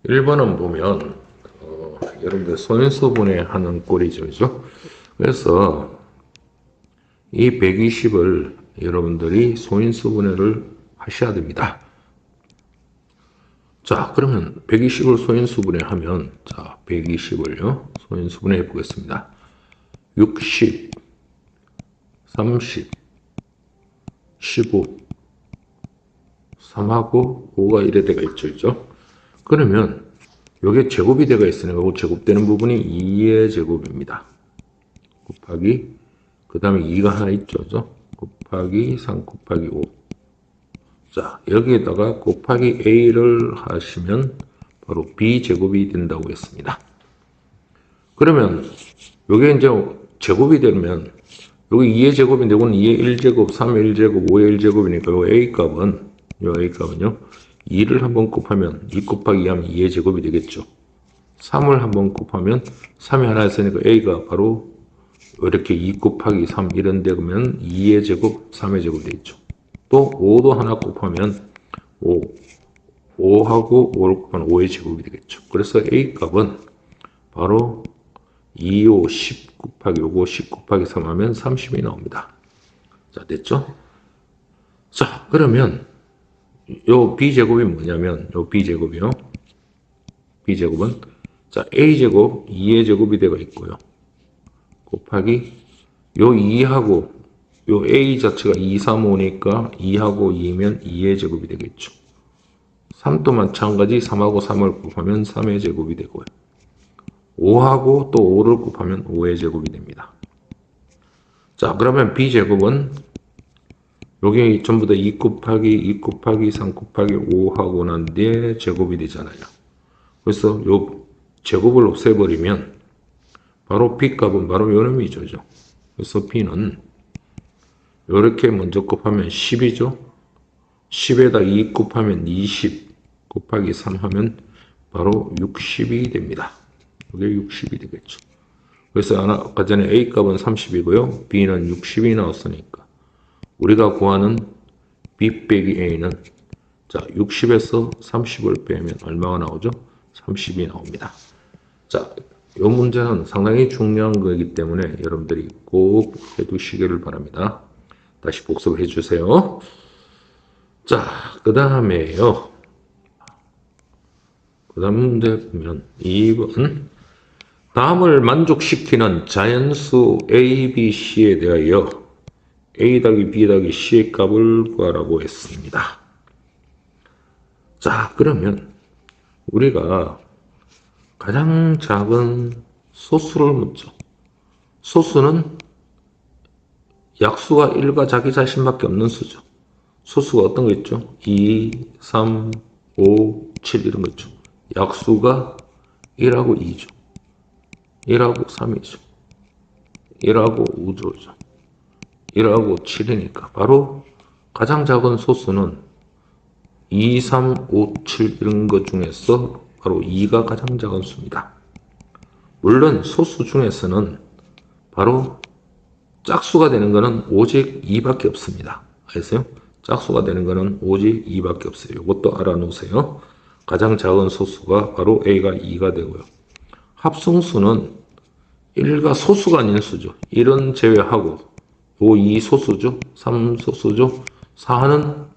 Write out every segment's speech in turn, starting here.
1번은 보면 여러분들 소인수분해하는 꼴이죠. 그죠? 그래서 이 120을 여러분들이 소인수분해를 하셔야 됩니다. 자, 그러면 120을 소인수분해하면, 자, 120을요 소인수분해해 보겠습니다. 60, 30, 15, 3하고 5가 이래 돼가 있죠. 그죠? 그러면 요게 제곱이 돼가 있으니까 요 제곱되는 부분이 2의 제곱입니다. 곱하기 그 다음에 2가 하나 있죠. 그죠? 곱하기 3 곱하기 5. 자, 여기에다가 곱하기 a를 하시면 바로 b제곱이 된다고 했습니다. 그러면 요게 이제 제곱이 되면 여기 2의 제곱인데 이거는 2의 1제곱, 3의 1제곱, 5의 1제곱이니까 요 a값은요 2를 한번 곱하면 2 곱하기 2 하면 2의 제곱이 되겠죠. 3을 한번 곱하면 3이 하나 있으니까 a가 바로 이렇게 2 곱하기 3 이런 데 보면 2의 제곱, 3의 제곱 되겠죠. 또 5도 하나 곱하면 5하고 5를 곱하면 5의 제곱이 되겠죠. 그래서 a 값은 바로 2, 5, 10 곱하기 5, 10 곱하기 3 하면 30이 나옵니다. 자, 됐죠? 자, 그러면 요 b제곱이 뭐냐면 요 b제곱이요. b제곱은 자, a제곱 2의 제곱이 되어 있고요. 곱하기 요 2하고 요 a 자체가 2, 3, 5니까 2하고 2면 2의 제곱이 되겠죠. 3도 마찬가지 3하고 3을 곱하면 3의 제곱이 되고요. 5하고 또 5를 곱하면 5의 제곱이 됩니다. 자, 그러면 b제곱은 여기 전부 다 2 곱하기 2 곱하기 3 곱하기 5 하고 난 뒤에 제곱이 되잖아요. 그래서 요 제곱을 없애버리면 바로 b값은 바로 요놈이죠. 그래서 b는 이렇게 먼저 곱하면 10이죠. 10에다 2 곱하면 20 곱하기 3 하면 바로 60이 됩니다. 이게 60이 되겠죠. 그래서 아까 전에 a값은 30이고요. b는 60이 나왔으니까 우리가 구하는 b 빼기 a는 자 60에서 30을 빼면 얼마가 나오죠? 30이 나옵니다. 자, 이 문제는 상당히 중요한 거이기 때문에 여러분들이 꼭 해두시기를 바랍니다. 다시 복습해 주세요. 자, 그 다음에요. 그 다음 문제 보면 2번 다음을 만족시키는 자연수 A, B, C에 대하여 A 더하기 B 더하기 C의 값을 구하라고 했습니다. 자, 그러면 우리가 가장 작은 소수를 묻죠. 소수는 약수가 1과 자기 자신밖에 없는 수죠. 소수가 어떤 거 있죠? 2, 3, 5, 7 이런 거 있죠. 약수가 1하고 2죠. 1하고 3이죠. 1하고 5죠. 1하고 7이니까 바로 가장 작은 소수는 2, 3, 5, 7 이런 것 중에서 바로 2가 가장 작은 수입니다. 물론 소수 중에서는 바로 짝수가 되는 것은 오직 2밖에 없습니다. 아세요? 짝수가 되는 것은 오직 2밖에 없어요. 이것도 알아놓으세요. 가장 작은 소수가 바로 A가 2가 되고요. 합성수는 1가 소수가 아닌 수죠. 1은 제외하고 5, 2 소수죠. 3 소수죠. 4는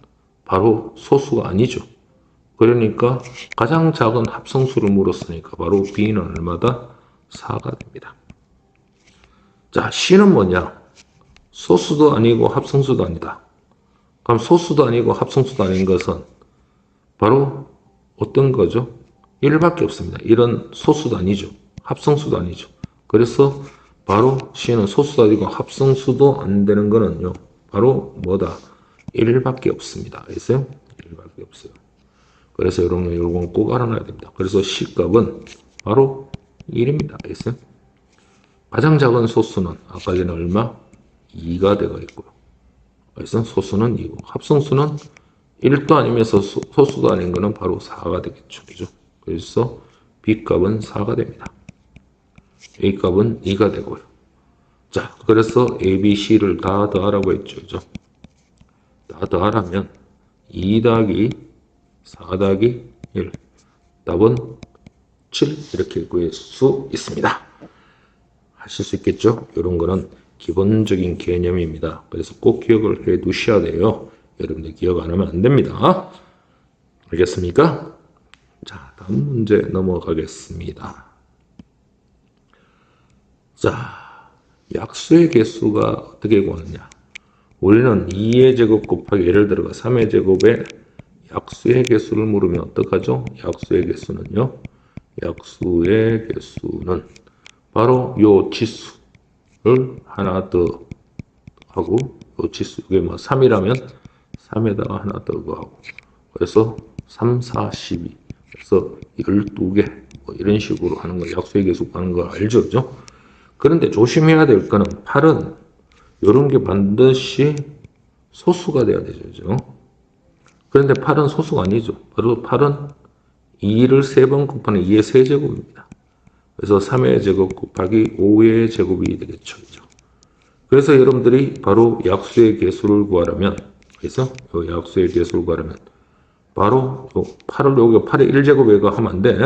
바로 소수가 아니죠. 그러니까 가장 작은 합성수를 물었으니까 바로 B는 얼마다? 4가 됩니다. 자, C는 뭐냐? 소수도 아니고 합성수도 아니다. 그럼 소수도 아니고 합성수도 아닌 것은 바로 어떤 거죠? 1밖에 없습니다. 1은 소수도 아니죠. 합성수도 아니죠. 그래서 바로 C는 소수도 아니고 합성수도 안 되는 거는요. 바로 뭐다? 1밖에 없습니다. 알겠어요? 1밖에 없어요. 그래서 여러분 이건 꼭 알아놔야 됩니다. 그래서 C 값은 바로 1입니다. 알겠어요? 가장 작은 소수는 아까 전에 얼마? 2가 되어 있고요. 그래서 소수는 2고 합성수는 1도 아니면서 소수도 아닌 거는 바로 4가 되겠죠. 그죠? 그래서 B 값은 4가 됩니다. A 값은 2가 되고요. 자, 그래서 A, B, C를 다 더하라고 했죠. 그죠? 다 더하라면 2 더하기 4 더하기 1 답은 7 이렇게 구할 수 있습니다. 하실 수 있겠죠? 이런 거는 기본적인 개념입니다. 그래서 꼭 기억을 해 두셔야 돼요. 여러분들 기억 안 하면 안 됩니다. 알겠습니까? 자, 다음 문제 넘어가겠습니다. 자, 약수의 개수가 어떻게 구하느냐? 우리는 2의 제곱 곱하기 예를 들어 3의 제곱에 약수의 개수를 물으면 어떡하죠? 약수의 개수는요. 약수의 개수는 바로 요 지수를 하나 더 하고 요 지수 이게 뭐 3이라면 3에다가 하나 더 하고 그래서 3, 4, 12 그래서 12개 뭐 이런 식으로 하는 거 약수의 개수 하는 거 알죠? 그죠? 그런데 조심해야 될 거는 8은 이런 게 반드시 소수가 돼야 되죠. 그죠? 그런데 8은 소수가 아니죠. 바로 8은 2를 3번 곱하는 2의 세제곱입니다. 그래서 3의 제곱 곱하기 5의 제곱이 되겠죠. 그죠? 그래서 여러분들이 바로 약수의 개수를 구하려면 그래서 이 약수의 개수를 구하려면 바로 8을 여기 8의 1제곱에 하면 안 돼.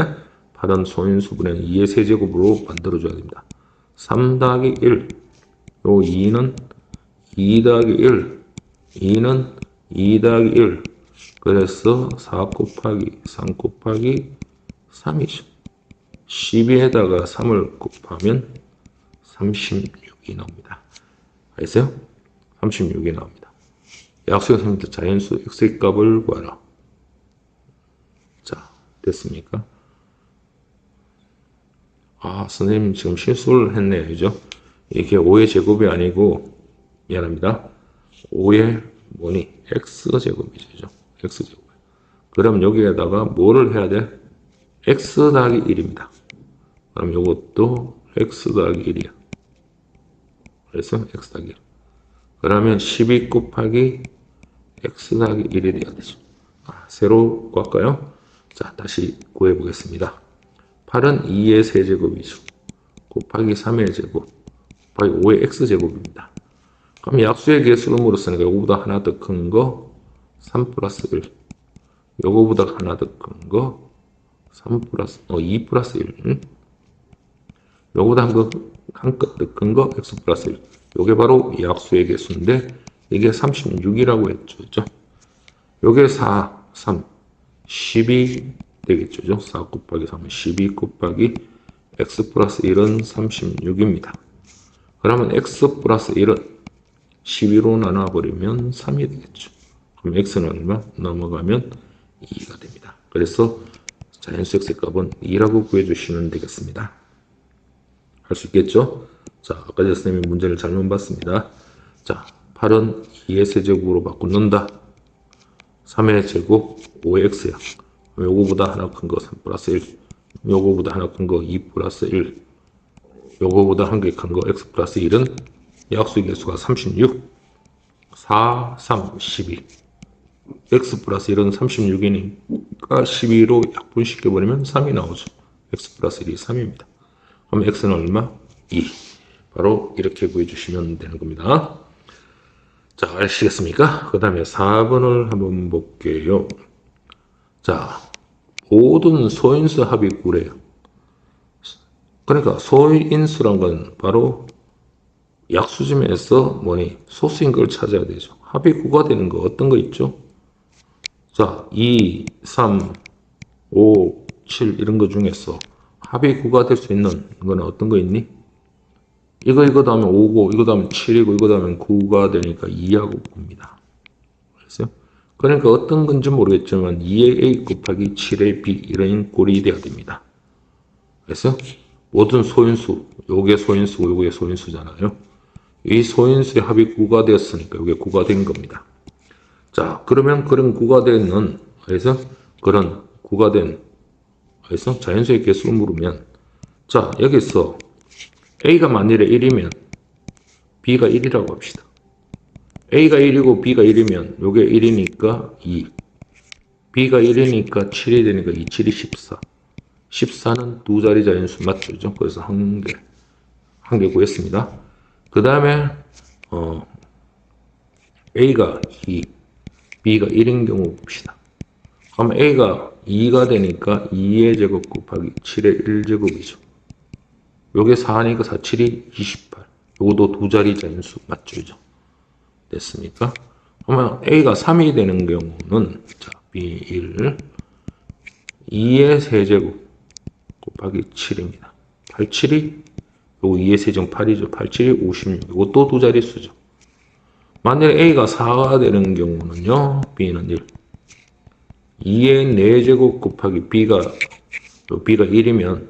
8은 소인수분의 2의 세제곱으로 만들어줘야 됩니다. 3 더하기 1 요 2는 2 더하기 1 2는 2 더하기 1 그래서 4 곱하기 3 곱하기 3이죠. 12에다가 3을 곱하면 36이 나옵니다. 알겠어요? 36이 나옵니다. 약수의 성질 자연수 x의 값을 구하라. 자, 됐습니까? 아, 선생님 지금 실수를 했네요. 그죠? 이게 5의 제곱이 아니고, 미안합니다. 5의 뭐니? x제곱이죠. 그죠? x제곱. 그럼 여기에다가 뭐를 해야 돼? x 더하기 1입니다. 그럼 이것도 x 더하기 1이야. 그래서 x 더하기 1. 그러면 12 곱하기 x 더하기 1이 돼야 되죠. 새로 구할까요? 자, 다시 구해보겠습니다. 8은 2의 세제곱이죠. 곱하기 3의 제곱, 곱하기 5의 x제곱입니다. 그럼 약수의 개수를 물었으니까 요거보다 하나 더 큰 거 3 플러스 1. 요거보다 하나 더 큰 거 3 플러스, 2 플러스 1. 요거보다 한 끗 더 큰 거 x 플러스 1. 요게 바로 약수의 개수인데 이게 36이라고 했죠. 그죠? 요게 4, 3, 12 되겠죠. 4 곱하기 3은 12 곱하기 x 플러스 1은 36입니다. 그러면 x 플러스 1은 12로 나눠버리면 3이 되겠죠. 그럼 x는 얼마? 넘어가면 2가 됩니다. 그래서 자연수 x의 값은 2라고 구해주시면 되겠습니다. 할 수 있겠죠? 자, 아까 전 선생님이 문제를 잘못 봤습니다. 자, 8은 2의 세제곱으로 바꾼다. 3의 제곱 5x야. 요거보다 하나 큰 거 3 플러스 1. 요거보다 하나 큰 거 2 플러스 1. 요거보다 한 개 큰 거 x 플러스 1은 약수의 개수가 36. 4, 3, 12. x 플러스 1은 36이니까 12로 약분시켜버리면 3이 나오죠. x 플러스 1이 3입니다. 그럼 x는 얼마? 2. 바로 이렇게 구해주시면 되는 겁니다. 자, 아시겠습니까? 그 다음에 4번을 한번 볼게요. 자, 모든 소인수 합이 9래요. 그러니까 소인수란 건 바로 약수점에서 뭐니 소수인 걸 찾아야 되죠. 합이 9가 되는 거 어떤 거 있죠? 자, 2, 3, 5, 7 이런 거 중에서 합이 9가 될 수 있는 건 어떤 거 있니? 이거 더하면 5고 이거 더하면 7이고 이거 더하면 9가 되니까 2하고 9입니다. 그래서 그러니까 어떤 건지 모르겠지만 2의 a 곱하기 7의 b 이런 꼴이 돼야 됩니다. 그래서 모든 소인수, 요게 소인수고 요게 소인수잖아요. 이 소인수의 합이 9가 되었으니까 요게 9가 된 겁니다. 자, 그러면 그런 9가 되는 그래서 그런 9가 된 그래서 자연수의 개수를 물으면 자, 여기서 a가 만일에 1이면 b가 1이라고 합시다. a가 1이고 b가 1이면 요게 1이니까 2. b가 1이니까 7이 되니까 2, 7이 14. 14는 두 자리 자연수 맞죠? 그래서 한 개 구했습니다. 그 다음에 a가 2, b가 1인 경우 봅시다. 그럼 a가 2가 되니까 2의 제곱 곱하기 7의 1제곱이죠. 요게 4니까 4, 7이 28. 요것도 두 자리 자연수 맞죠? 됐습니까? 그러면 A가 3이 되는 경우는 자, B1 2의 세제곱 곱하기 7입니다. 8, 7이 요거 2의 세제곱 8이죠. 8, 7이 56. 이것도 두 자릿수죠. 만약에 A가 4가 되는 경우는요. B는 1. 2의 4제곱 곱하기 B가 1이면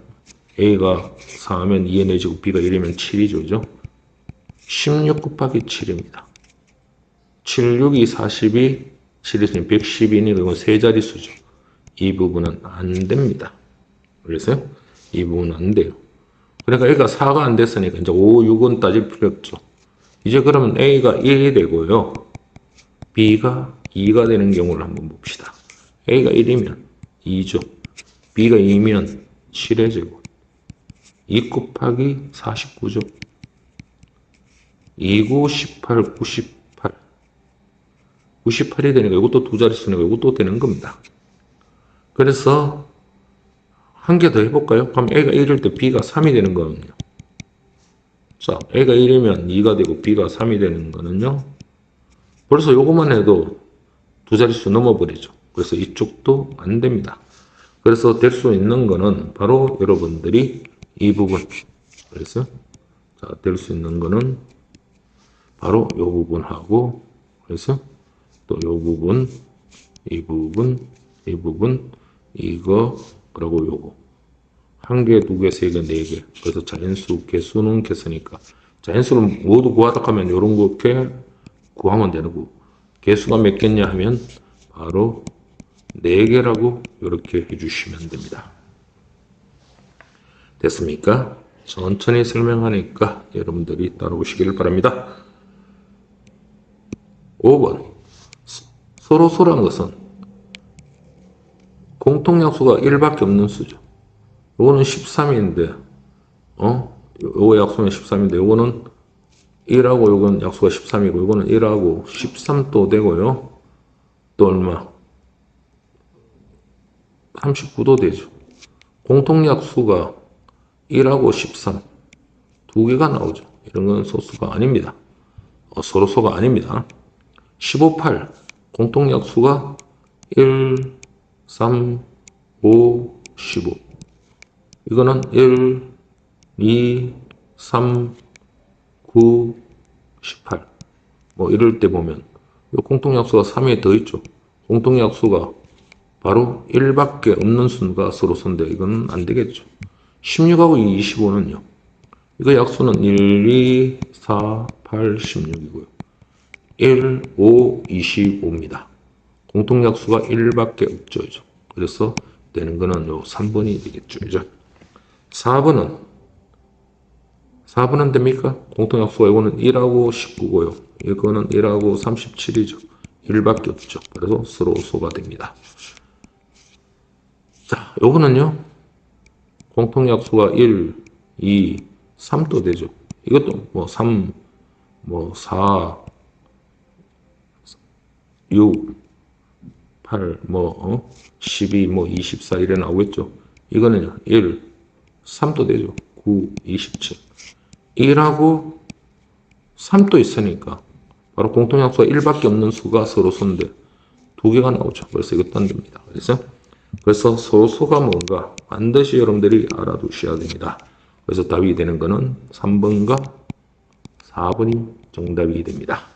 A가 4하면 2의 4제곱 B가 1이면 7이죠. 그죠? 16 곱하기 7입니다. 7, 6이 42, 7 있으면 112니까 이건 세 자릿수죠. 이 부분은 안 됩니다. 그래서 이 부분은 안 돼요. 그러니까 A가 4가 안 됐으니까 이제 5, 6은 따질 필요 없죠. 이제 그러면 A가 1이 되고요. B가 2가 되는 경우를 한번 봅시다. A가 1이면 2죠. B가 2면 7의 제곱. 2 곱하기 49죠. 2, 9, 18, 98. 98이 되니까 이것도 두 자릿수니까 이것도 되는 겁니다. 그래서 한 개 더 해볼까요? 그럼 A가 1일 때 B가 3이 되는 거는요. 자, A가 1이면 2가 되고 B가 3이 되는 거는요. 벌써 요것만 해도 두 자릿수 넘어버리죠. 그래서 이쪽도 안 됩니다. 그래서 될 수 있는 거는 바로 여러분들이 이 부분. 그래서 자, 될 수 있는 거는 바로 요 부분하고 그래서 또 요 부분, 이 부분, 이 부분, 이거, 그리고 요거. 한 개, 두 개, 세 개, 네 개. 그래서 자연수, 개수는 개수니까. 자연수를 모두 구하라 하면 요런 거 이렇게 구하면 되는 거고. 개수가 몇 개냐 하면 바로 4개라고 이렇게 해주시면 됩니다. 됐습니까? 천천히 설명하니까 여러분들이 따라오시길 바랍니다. 5번 서로소라는 것은 공통약수가 1밖에 없는 수죠. 요거는 13인데 요거 약수는 13인데 요거는 1하고 요건 약수가 13이고 요거는 1하고 13도 되고요. 또 얼마? 39도 되죠. 공통약수가 1하고 13 두 개가 나오죠. 이런 건 소수가 아닙니다. 서로소가 아닙니다. 15, 8 공통약수가 1, 3, 5, 15 이거는 1, 2, 3, 9, 18 뭐 이럴 때 보면 이 공통약수가 3에 더 있죠. 공통약수가 바로 1밖에 없는 수가 서로소인데 이건 안 되겠죠. 16하고 25는요. 이거 약수는 1, 2, 4, 8, 16이고요. 1, 5, 25입니다. 공통약수가 1밖에 없죠. 그래서 되는 거는 요 3번이 되겠죠. 4번은 됩니까? 공통약수가 이거는 1하고 19고요. 이거는 1하고 37이죠. 1밖에 없죠. 그래서 서로소가 됩니다. 자, 요거는요. 공통약수가 1, 2, 3도 되죠. 이것도 뭐 3, 뭐 4, 6, 8, 12, 24 이래 나오겠죠. 이거는요. 1, 3도 되죠. 9, 27. 1하고 3도 있으니까 바로 공통약수가 1밖에 없는 수가 서로소인데 두 개가 나오죠. 그래서 이것도 안 됩니다. 그래서 서로소가 뭔가 반드시 여러분들이 알아두셔야 됩니다. 그래서 답이 되는 거는 3번과 4번이 정답이 됩니다.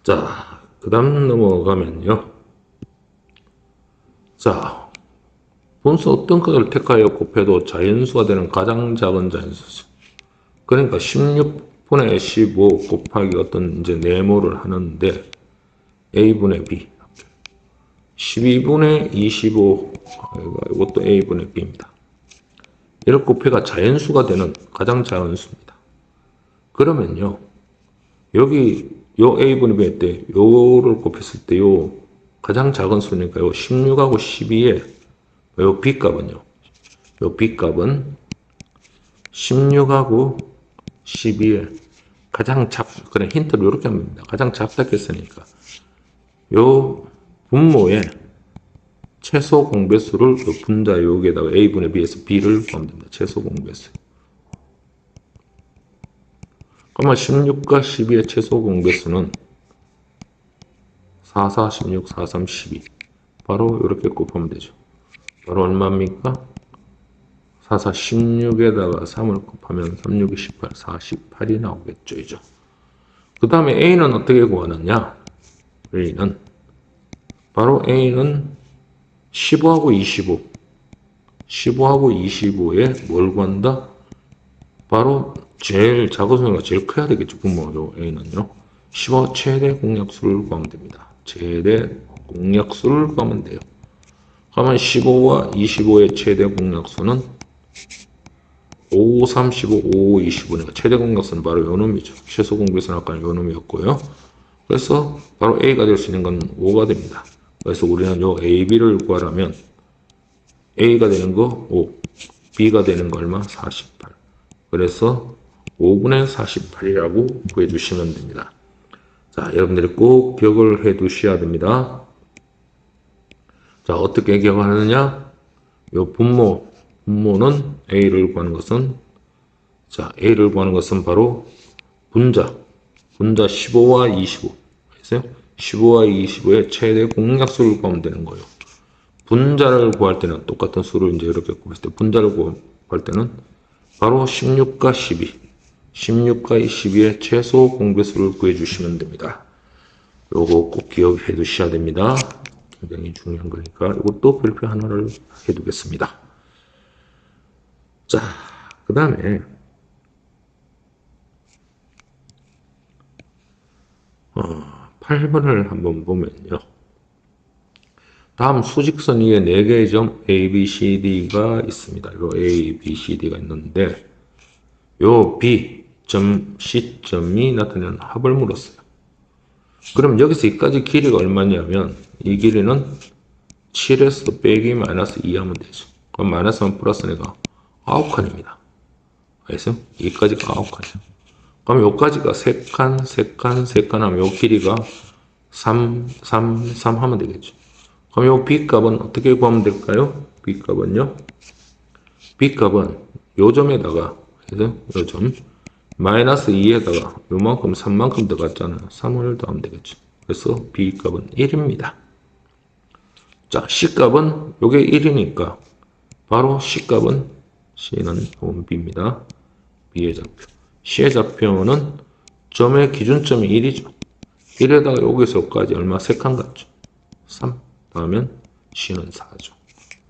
자, 그 다음 넘어가면요. 자, 분수 어떤 것을 택하여 곱해도 자연수가 되는 가장 작은 자연수죠. 그러니까 16분의 15 곱하기 어떤 이제 네모를 하는데 A분의 B 12분의 25 이것도 A분의 B입니다. 이렇게 곱해가 자연수가 되는 가장 작은 수입니다. 그러면요. 여기 요 A분의 B 때 요를 곱했을 때 요 가장 작은 수니까 요 16하고 12에 요 B값은요. 요 B값은 16하고 12에 가장 그래 힌트를 이렇게 하면 됩니다. 가장 작다 했으니까 요 분모에 최소 공배수를 그 분자 여기에다가 A분의 B에서 B를 구하면 됩니다. 최소 공배수. 그러면 16과 12의 최소 공배수는 4, 4, 16, 4, 3, 12. 바로 이렇게 곱하면 되죠. 바로 얼마입니까? 4, 4, 16에다가 3을 곱하면 3, 6, 18, 48이 나오겠죠. 이죠. 그 다음에 A는 어떻게 구하느냐? A는 바로 A는 15하고 25. 15하고 25에 뭘 구한다? 바로 제일 작은 수가 제일 커야 되겠죠. 분모죠. A는요. 15 최대 공약수를 구하면 됩니다. 최대 공약수를 구하면 돼요. 그러면 15와 25의 최대 공약수는 5, 3, 15, 5, 25니까 최대 공약수는 바로 요 놈이죠. 최소 공배수는 아까 요 놈이었고요. 그래서 바로 A가 될 수 있는 건 5가 됩니다. 그래서 우리는 요 A, B를 구하려면 A가 되는 거 5, B가 되는 거 얼마? 48. 그래서 5분의 48이라고 구해주시면 됩니다. 자, 여러분들이 꼭 기억을 해 두셔야 됩니다. 자, 어떻게 기억하느냐? 요 분모는 A를 구하는 것은, 자, A를 구하는 것은 바로 분자 15와 25. 알겠어요? 15와 25의 최대 공약수를 구하면 되는 거예요. 분자를 구할 때는 똑같은 수를 이제 이렇게 구했을 때 분자를 구할 때는 바로 16과 12, 16과 12의 최소 공배수를 구해주시면 됩니다. 요거 꼭 기억해 두셔야 됩니다. 굉장히 중요한 거니까 이것도 별표 하나를 해두겠습니다. 자, 그 다음에 8번을 한번 보면요. 다음 수직선 위에 4개의 점 A, B, C, D가 있습니다. 요 A, B, C, D가 있는데 요 B 점, C 점이 나타내는 합을 물었어요. 그럼 여기서 여기까지 길이가 얼마냐면 이 길이는 7에서 빼기 마이너스 2 하면 되죠. 그럼 마이너스면 플러스니까 9칸입니다. 알겠어요? 여기까지가 9칸이에요. 그럼 여기까지가 3칸, 3칸, 3칸 하면 요 길이가 3, 3, 3 하면 되겠죠. 그럼 요 B값은 어떻게 구하면 될까요? B값은요. B값은 요 점에다가, 그래서 요 점, 마이너스 2에다가 요만큼 3만큼 들어갔잖아요. 3을 더하면 되겠죠. 그래서 B값은 1입니다. 자, C값은 요게 1이니까 바로 C값은 C는 B입니다. B의 좌표. C의 좌표는 점의 기준점이 1이죠. 1에다가 여기서 여기까지 얼마? 3칸 같죠. 3. 다음엔 C는 4죠.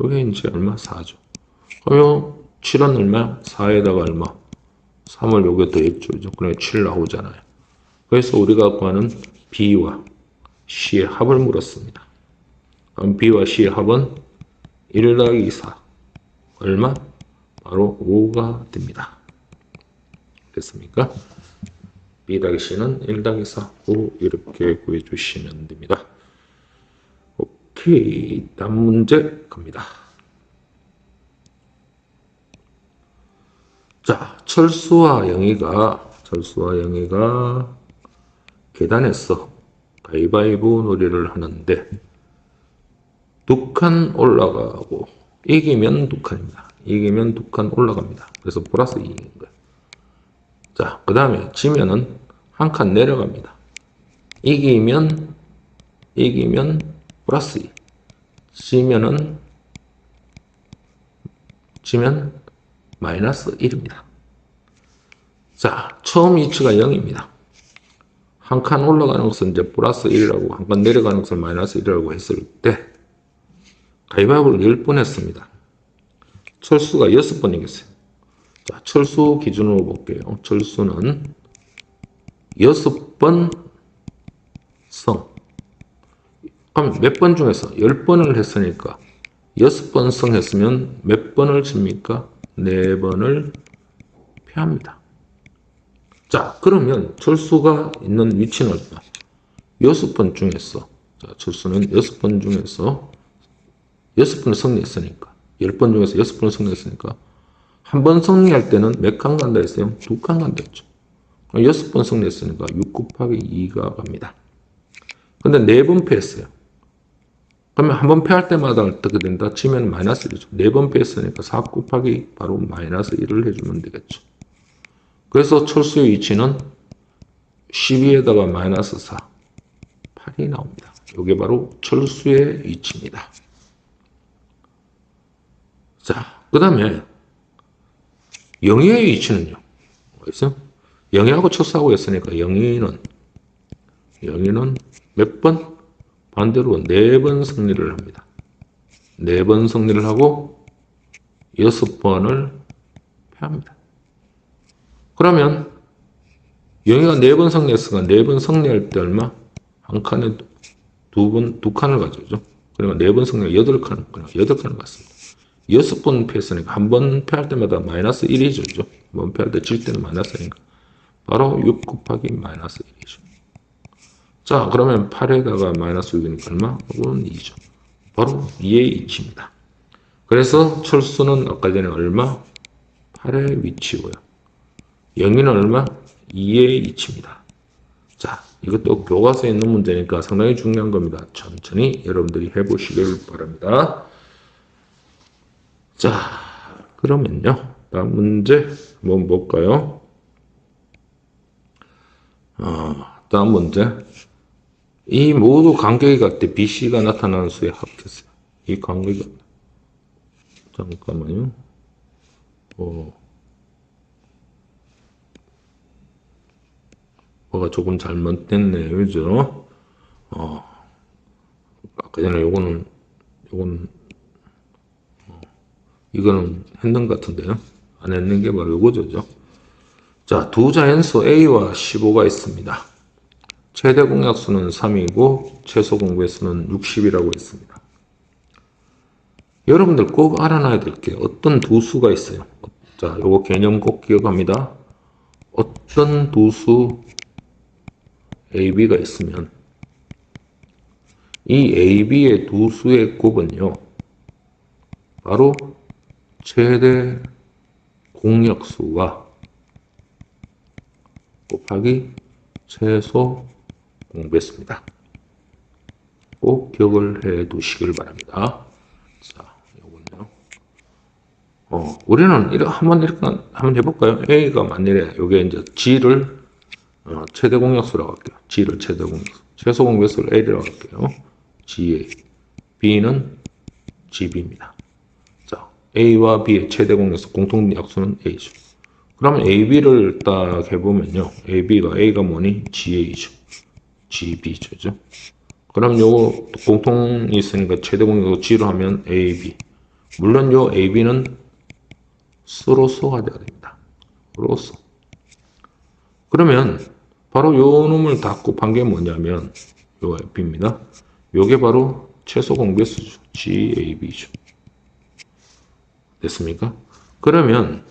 요게 이제 얼마? 4죠. 그럼 요 7은 얼마? 4에다가 얼마? 3을 여기에 더했죠. 그러면 7 나오잖아요. 그래서 우리가 구하는 B와 C의 합을 물었습니다. 그럼 B와 C의 합은 1 더하기 4. 얼마? 바로 5가 됩니다. 됐습니까? B 더하기 C는 1 더하기 4, 5 이렇게 구해주시면 됩니다. 오케이, 다음 문제 갑니다. 자, 철수와 영희가 계단에서 가위바위보 놀이를 하는데 2칸 올라가고 이기면 2칸입니다. 이기면 2칸 올라갑니다. 그래서 플러스 2인 거예요. 자, 그 다음에 지면은 1칸 내려갑니다. 이기면 플러스 2. 지면 마이너스 1입니다. 자, 처음 위치가 0입니다. 1칸 올라가는 것은 이제 플러스 1이라고, 1칸 내려가는 것을 마이너스 1이라고 했을 때, 가위바위보를 10번 했습니다. 철수가 6번이겠어요. 자, 철수 기준으로 볼게요. 철수는 6번 성. 그럼 몇 번 중에서 10번을 했으니까 6번 성 했으면 몇 번을 칩니까? 4번을 패합니다. 자, 그러면 철수가 있는 위치는 얼마? 6번 중에서, 자, 철수는 6번 중에서 6번을 승리했으니까, 10번 중에서 6번을 승리했으니까, 한 번 승리할 때는 몇 칸 간다 했어요? 2칸 간다 했죠. 6번 승리했으니까 6 곱하기 2가 갑니다. 근데 4번 패했어요. 그러면 한 번 패할 때마다 어떻게 된다? 치면 마이너스 1이죠. 4번 패했으니까 4 곱하기 바로 마이너스 1을 해주면 되겠죠. 그래서 철수의 위치는 12에다가 마이너스 4, 8이 나옵니다. 이게 바로 철수의 위치입니다. 자, 그 다음에 영의의 위치는요. 그래서 영의하고 철수하고 했으니까 영의는 몇 번? 반대로 4번 승리를 합니다. 4번 승리를 하고 6번을 패합니다. 그러면 영희가 4번 승리했으니까 4번 승리할 때 얼마? 한 칸에 두 칸을 가져오죠. 그러니까 4번 승리가 8칸, 그러니까 8칸을 갔습니다. 6번 패했으니까 한 번 패할 때마다 마이너스 1이죠. 한 번 패할 때 질 때는 마이너스 1이니까 바로 6 곱하기 마이너스 1이죠. 자, 그러면 8에다가 마이너스 6이니까 얼마? 이건 2죠. 바로 2의 위치입니다. 그래서 철수는 아까 전에 얼마? 8의 위치고요. 영희는 얼마? 2의 위치입니다. 자, 이것도 교과서에 있는 문제니까 상당히 중요한 겁니다. 천천히 여러분들이 해보시길 바랍니다. 자, 그러면요. 다음 문제 한번 볼까요? 다음 문제. 이 모두 간격이 같대. BC가 나타나는 수에 합했어요. 이 간격이 잠깐만요. 뭐가 조금 잘못됐네요. 그죠? 아까 전에 이거는 했는 것 같은데요. 안 했는 게 바로 요거죠. 자, 두 자연수 A와 15가 있습니다. 최대 공약수는 3이고 최소 공배수는 60이라고 했습니다. 여러분들 꼭 알아놔야 될 게 어떤 두 수가 있어요. 자, 요거 개념 꼭 기억합니다. 어떤 두 수 AB가 있으면 이 AB의 두 수의 곱은요. 바로 최대 공약수와 곱하기 최소 공배수입니다. 꼭 기억을 해 두시길 바랍니다. 자, 요거는요. 우리는 한번 해볼까요? A가 만일에 요게 이제 G를 최대 공약수라고 할게요. G를 최대 공약수. 최소 공배수를 L이라고 할게요. GA. B는 GB입니다. 자, A와 B의 최대 공약수 공통 약수는 A죠. 그러면 AB를 딱 해보면요. A가 뭐니? GA죠. GB죠. 그럼 요거 공통이 있으니까 최대 공약수 G로 하면 AB. 물론 요 AB는 수로서가 돼야 됩니다. 수로서. 그러면 바로 요 놈을 다 곱한 게 뭐냐면 요 F입니다. 요게 바로 최소 공배수죠. GAB죠. 됐습니까? 그러면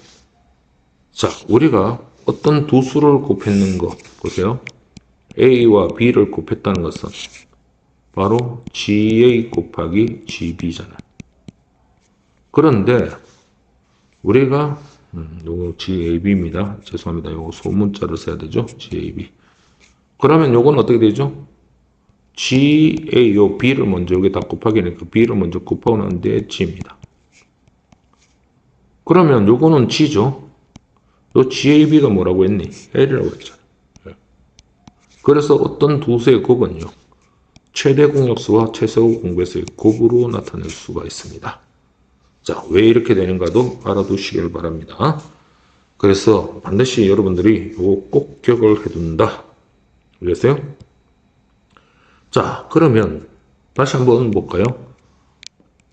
자, 우리가 어떤 두 수를 곱했는 거 보세요. A와 B를 곱했다는 것은 바로 GA 곱하기 GB잖아요. 그런데 우리가 요거 GAB입니다. 죄송합니다. 요거 소문자를 써야 되죠. GAB. 그러면 요건 어떻게 되죠? GA 요 B를 먼저 여기다 곱하기니까 B를 먼저 곱하고 나는데 G입니다. 그러면 요거는 G죠. 요 GAB가 뭐라고 했니? L이라고 했잖아요. 그래서 어떤 두 수의 곱은요. 최대 공약수와 최소 공배수의 곱으로 나타낼 수가 있습니다. 자, 왜 이렇게 되는가도 알아두시길 바랍니다. 그래서 반드시 여러분들이 이거 꼭 기억을 해둔다. 알겠어요? 자, 그러면 다시 한번 볼까요?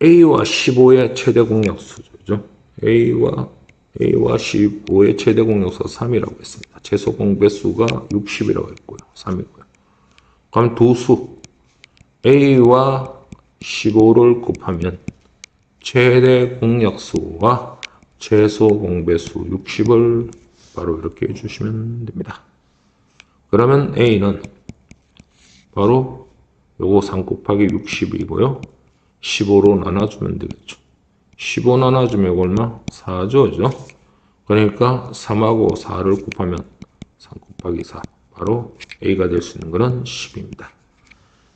A와 15의 최대 공약수죠. A와 15의 최대 공약수가 3이라고 했습니다. 최소 공배수가 60이라고 했고요. 3이고요. 그럼 두 수 A와 15를 곱하면 최대 공약수와 최소 공배수 60을 바로 이렇게 해주시면 됩니다. 그러면 A는 바로 요거 3 곱하기 60이고요. 15로 나눠주면 되겠죠. 15 나눠주면 이거 얼마? 4죠. 그죠? 그러니까 3하고 4를 곱하면 3 곱하기 4. 바로 A가 될 수 있는 것은 10입니다.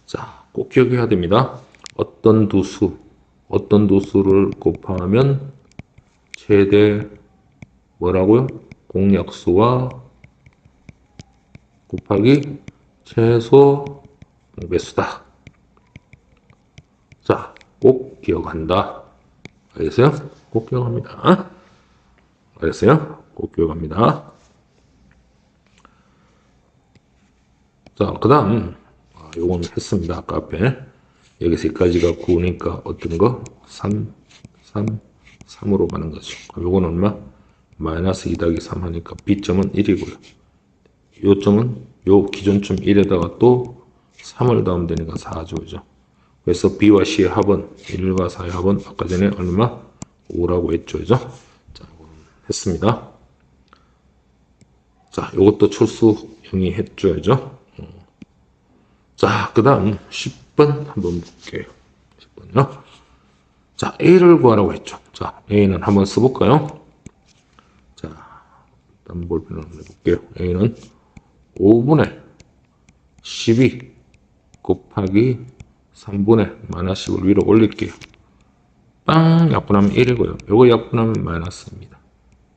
자, 꼭 기억해야 됩니다. 어떤 두 수를 곱하면 최대 뭐라고요? 공약수와 곱하기 최소 배수다. 자, 꼭 기억한다. 알겠어요? 꼭 기억합니다. 알겠어요? 꼭 기억합니다. 자, 그 다음, 요건 했습니다. 아까 앞에. 여기서 여기까지가 9니까 어떤 거? 3, 3으로 가는 거죠. 요건 얼마? 마이너스 2 더하기 3 하니까 B점은 1이고요. 요점은 요 기존점 1에다가 또 3을 더하면 되니까 4죠. 그죠? 그래서 B와 C의 합은 1과 4의 합은 아까 전에 얼마? 5라고 했죠. 그죠? 자, 했습니다. 자, 요것도 철수 영위했죠. 그죠? 자, 그 다음 10번 한번 볼게요. 10번요. 자, A를 구하라고 했죠. 자, A는 한번 써볼까요? 자, 일단 볼펜을 한번 해볼게요. A는 5분의 12 곱하기 3분의 마이너스 10을 위로 올릴게요. 빵 약분하면 1이고요. 요거 약분하면 마이너스입니다.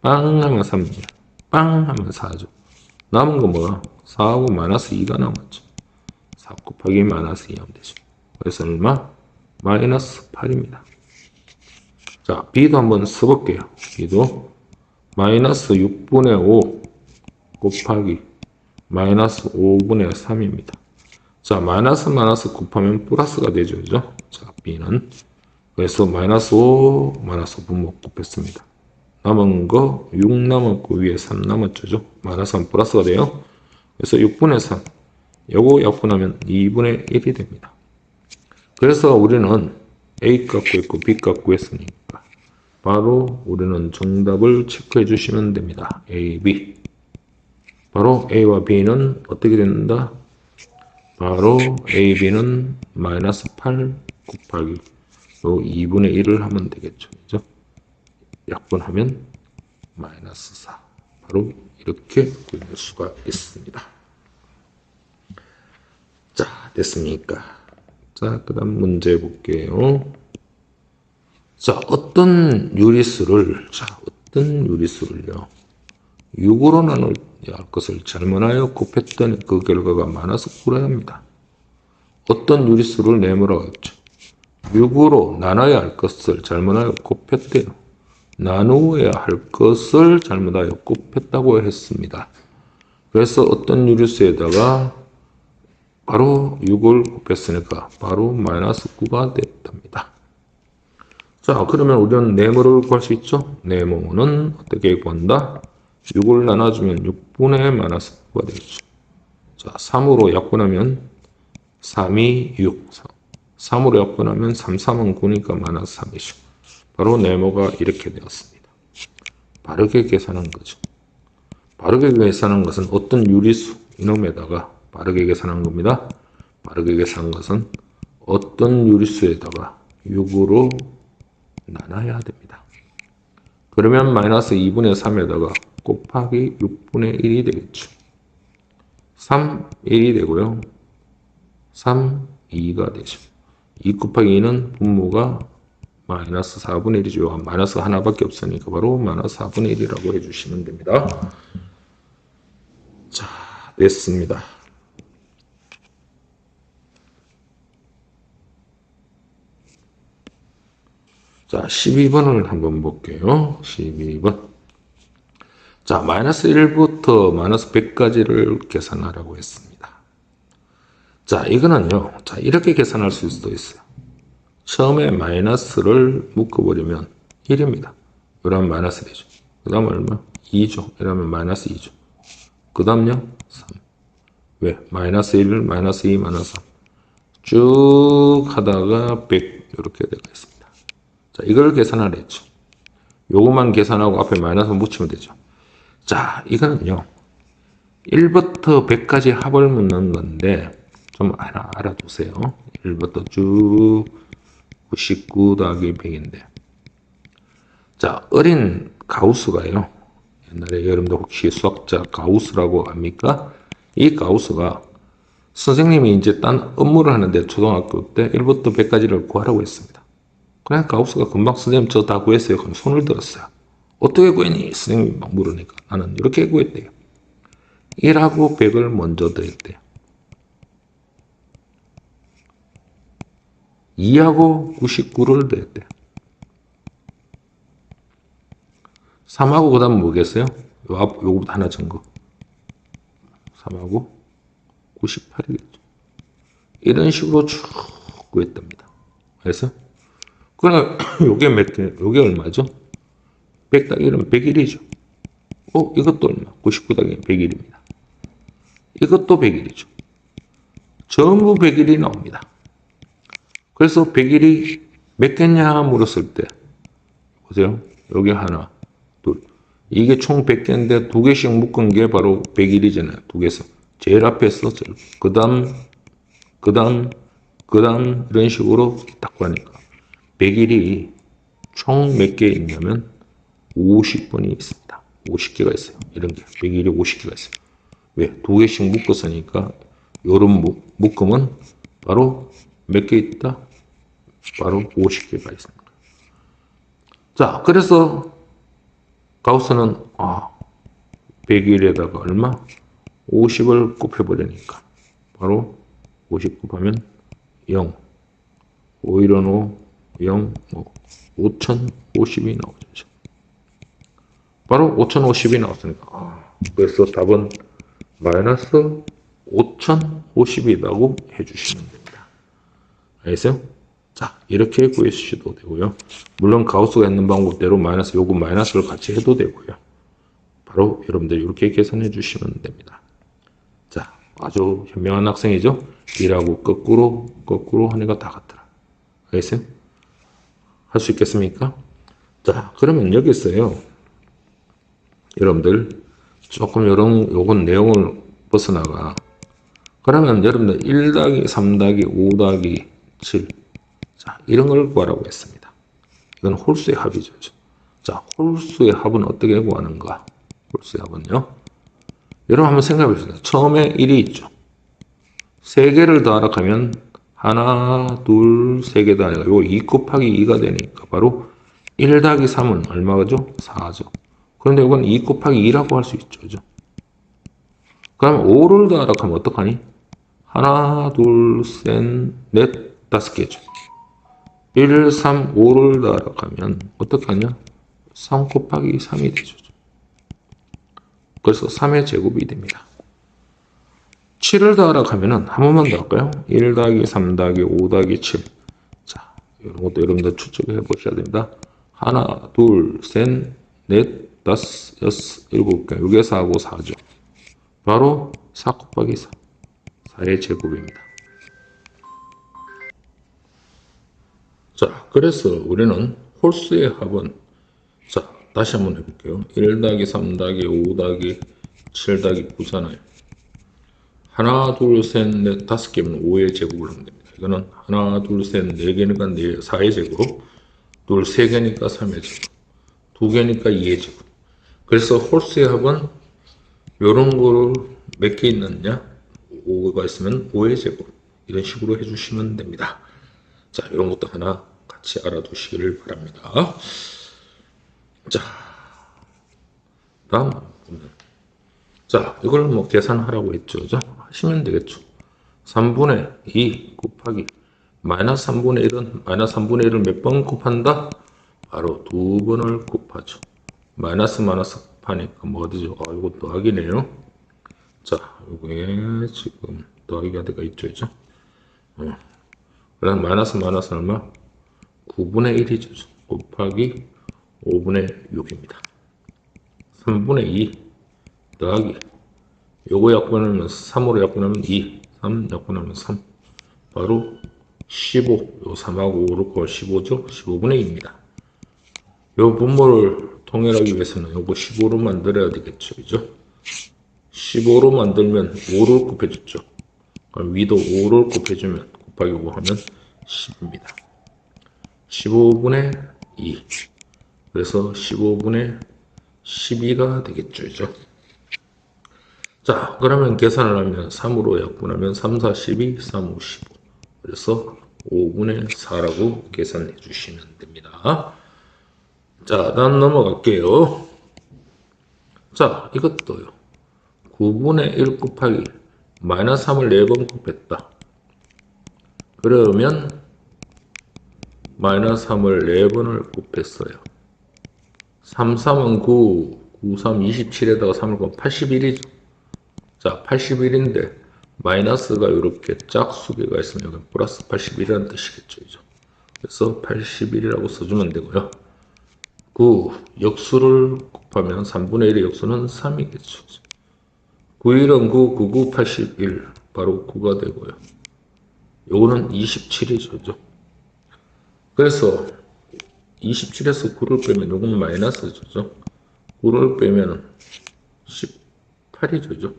빵 하면 3입니다. 빵 하면 4죠. 남은 거 뭐야? 4하고 마이너스 2가 남았죠. 4 곱하기 마이너스 2 하면 되죠. 그래서 얼마? 마이너스 8입니다. 자, B도 한번 써볼게요. B도 마이너스 6분의 5 곱하기 마이너스 5분의 3입니다. 자, 마이너스 곱하면 플러스가 되죠. 그죠? 자, B는 그래서 마이너스 5, 마이너스 분모 곱했습니다. 남은 거 6 남았고 위에 3 남았죠. 마이너스 3 플러스가 돼요. 그래서 6분의 3 요거 약분하면 2분의 1이 됩니다. 그래서 우리는 A 값 구했고 B 값 구했으니까 바로 우리는 정답을 체크해 주시면 됩니다. A, B. 바로 A와 B는 어떻게 된다? 바로 A, B는 마이너스 8 곱하기 요 2분의 1을 하면 되겠죠. 그죠? 약분하면 마이너스 4. 바로 이렇게 구할 수가 있습니다. 자, 됐습니까? 자, 그 다음 문제 볼게요. 자, 어떤 유리수를요, 6으로 나눠야 할 것을 잘못하여 곱했더니 그 결과가 마이너스 9라 합니다. 어떤 유리수를 내모라고 했죠? 6으로 나눠야 할 것을 잘못하여 곱했대요. 나누어야 할 것을 잘못하여 곱했다고 했습니다. 그래서 어떤 유리수에다가 바로 6을 곱했으니까 바로 마이너스 9가 됐답니다. 자, 그러면 우리는 네모를 구할 수 있죠? 네모는 어떻게 구한다? 6을 나눠주면 6분의 마이너스 9가 되겠죠. 자, 3으로 약분하면 3이 6. 3으로 약분하면 3, 3은 9니까 마이너스 3이죠. 바로 네모가 이렇게 되었습니다. 바르게 계산한 거죠. 바르게 계산한 것은 어떤 유리수, 이놈에다가 바르게 계산한 겁니다. 바르게 계산한 것은 어떤 유리수에다가 6으로 나눠야 됩니다. 그러면 마이너스 2분의 3에다가 곱하기 6분의 1이 되겠죠. 3, 1이 되고요. 3, 2가 되죠. 2 곱하기 2는 분모가 마이너스 4분의 1이죠. 마이너스 하나밖에 없으니까 바로 마이너스 4분의 1이라고 해주시면 됩니다. 자, 됐습니다. 자, 12번을 한번 볼게요. 12번. 자, 마이너스 1부터 마이너스 100까지를 계산하라고 했습니다. 자, 이거는요. 자, 이렇게 계산할 수도 있어요. 처음에 마이너스를 묶어버리면 1입니다. 이러면 마이너스 되죠. 그 다음 얼마? 2죠. 이러면 마이너스 2죠. 그 다음요? 3. 왜? 마이너스 1, 마이너스 2, 마이너스 3. 쭉 하다가 100 이렇게 되어 있습니다. 자, 이걸 계산하라 했죠. 요것만 계산하고 앞에 마이너스 붙이면 되죠. 자, 이거는요. 1부터 100까지 합을 묻는 건데 좀 하나 알아두세요. 1부터 쭉 99 더하기 100인데 자, 어린 가우스가요. 옛날에 여러분들 혹시 수학자 가우스라고 압니까? 이 가우스가 선생님이 이제 딴 업무를 하는데 초등학교 때 1부터 100까지를 구하라고 했습니다. 그냥 가우스가 금방 선생님 저 다 구했어요. 그럼 손을 들었어요. 어떻게 구했니? 선생님이 막 물으니까 나는 이렇게 구했대요. 1하고 100을 먼저 드렸대요. 2하고 99를 드렸대요. 3하고 그 다음 뭐겠어요? 요거부터 하나 증거. 3하고 98이겠죠. 이런 식으로 쭉 구했답니다. 그래서 그러나 요게 몇 개? 요게 얼마죠? 100 더하기 1은 101이죠. 이것도 얼마? 99 더하기 101입니다. 이것도 101이죠. 전부 101이 나옵니다. 그래서 101이 몇 개냐 물었을 때 보세요. 여기 하나, 둘. 이게 총 100개인데 두 개씩 묶은 게 바로 101이잖아요. 두 개서. 제일 앞에 서 그 다음 이런 식으로 딱 가니까 101이 총 몇 개 있냐면 50번이 있습니다. 50개가 있어요. 이런 게 101이 50개가 있어요. 왜? 두 개씩 묶었으니까 요런 묶음은 바로 몇 개 있다? 바로 50개가 있습니다. 자, 그래서 가우스는 101에다가 얼마? 50을 곱해버리니까 바로 50 곱하면 0, 5 1은 5, 0, 5050이 나오죠. 바로 5050이 나왔으니까 그래서 답은 마이너스 5050이라고 해주시면 됩니다. 알겠어요? 자, 이렇게 구해주셔도 되고요. 물론 가우스가 있는 방법대로 요거 마이너스를 같이 해도 되고요. 바로 여러분들 이렇게 계산해 주시면 됩니다. 자, 아주 현명한 학생이죠? 1하고 거꾸로 하니까 다 같더라. 알겠어요? 할 수 있겠습니까? 자, 그러면 여기서요. 여러분들 조금 요건 내용을 벗어나가. 그러면 여러분들 1 더하기 3 더하기 5 더하기 7. 자, 이런 걸 구하라고 했습니다. 이건 홀수의 합이죠. 자, 홀수의 합은 어떻게 구하는가? 홀수의 합은요. 여러분 한번 생각해 보세요. 처음에 1이 있죠. 3개를 더하라 하면 하나, 둘, 3개 더하니까 요 2 곱하기 2가 되니까 바로 1 더하기 3은 얼마죠? 4죠. 그런데 이건 2 곱하기 2라고 할 수 있죠. 그죠? 그럼 5를 더하라 하면 어떡하니? 하나, 둘, 셋, 넷, 5개죠. 1, 3, 5를 더하라 하면 어떻게 하냐? 3 곱하기 3이 되죠. 그래서 3의 제곱이 됩니다. 7을 더하라 하면은 한 번만 더 할까요? 1 더하기 3 더하기 5 더하기 7. 자, 이런 것도 여러분들 추측해 보셔야 됩니다. 하나, 둘, 셋, 넷, 다섯, 여섯, 일곱 개. 여기에 4하고 4죠. 바로 4 곱하기 4. 4의 제곱입니다. 자, 그래서 우리는 홀수의 합은 자, 다시 한번 해볼게요. 1 더하기 3 더하기 5 더하기 7 더하기 9잖아요. 하나, 둘, 셋, 넷, 5개면 5의 제곱을 하면 됩니다. 이거는 하나, 둘, 셋, 4개니까 4의 제곱, 둘, 3개니까 3의 제곱, 2개니까 2의 제곱. 그래서 홀수의 합은 요런 거를 몇 개 있느냐? 5가 있으면 5의 제곱. 이런 식으로 해주시면 됩니다. 자, 이런 것도 하나 같이 알아두시기를 바랍니다. 자, 다음 보면. 자, 이걸 뭐 계산하라고 했죠. 그죠? 하시면 되겠죠. 3분의 2 곱하기 마이너스 3분의 1은 마이너스 3분의 1을 몇 번 곱한다? 바로 2번을 곱하죠. 마이너스 곱하니까 뭐가 되죠? 이거 더하기네요. 자, 이게 지금 더하기가 되가 있죠. 그죠? 그다음 마이너스 얼마? 9분의 1이죠. 곱하기 5분의 6입니다. 3분의 2 더하기 요거 약분하면 3으로 약분하면 2, 3 약분하면 3 바로 15, 요 3하고 5를 곱하면 15죠. 15분의 2입니다. 요 분모를 통일하기 위해서는 요거 15로 만들어야 되겠죠. 그죠? 15로 만들면 5를 곱해줬죠. 그럼 위도 5를 곱해주면 곱하기 5 하면 10입니다. 15분의 2 그래서 15분의 12가 되겠죠. 그죠? 자, 그러면 계산을 하면 3으로 약분하면 3, 4, 12, 3, 5, 15. 그래서 5분의 4라고 계산해 주시면 됩니다. 자, 다음 넘어갈게요. 자, 이것도요. 9분의 1 곱하기 마이너스 3을 4번 곱했다. 그러면 마이너스 3을 4번을 곱했어요. 3, 3은 9, 9, 3, 27에다가 3을 곱하면 81이죠. 자, 81인데 마이너스가 이렇게 짝수개가 있으면 여기 플러스 81이라는 뜻이겠죠. 그래서 81이라고 써주면 되고요. 9, 역수를 곱하면 3분의 1의 역수는 3이겠죠. 9일은 9, 99, 81. 바로 9가 되고요. 요거는 27이죠. 그래서 27에서 9를 빼면 요건 마이너스죠. 9를 빼면 18이죠.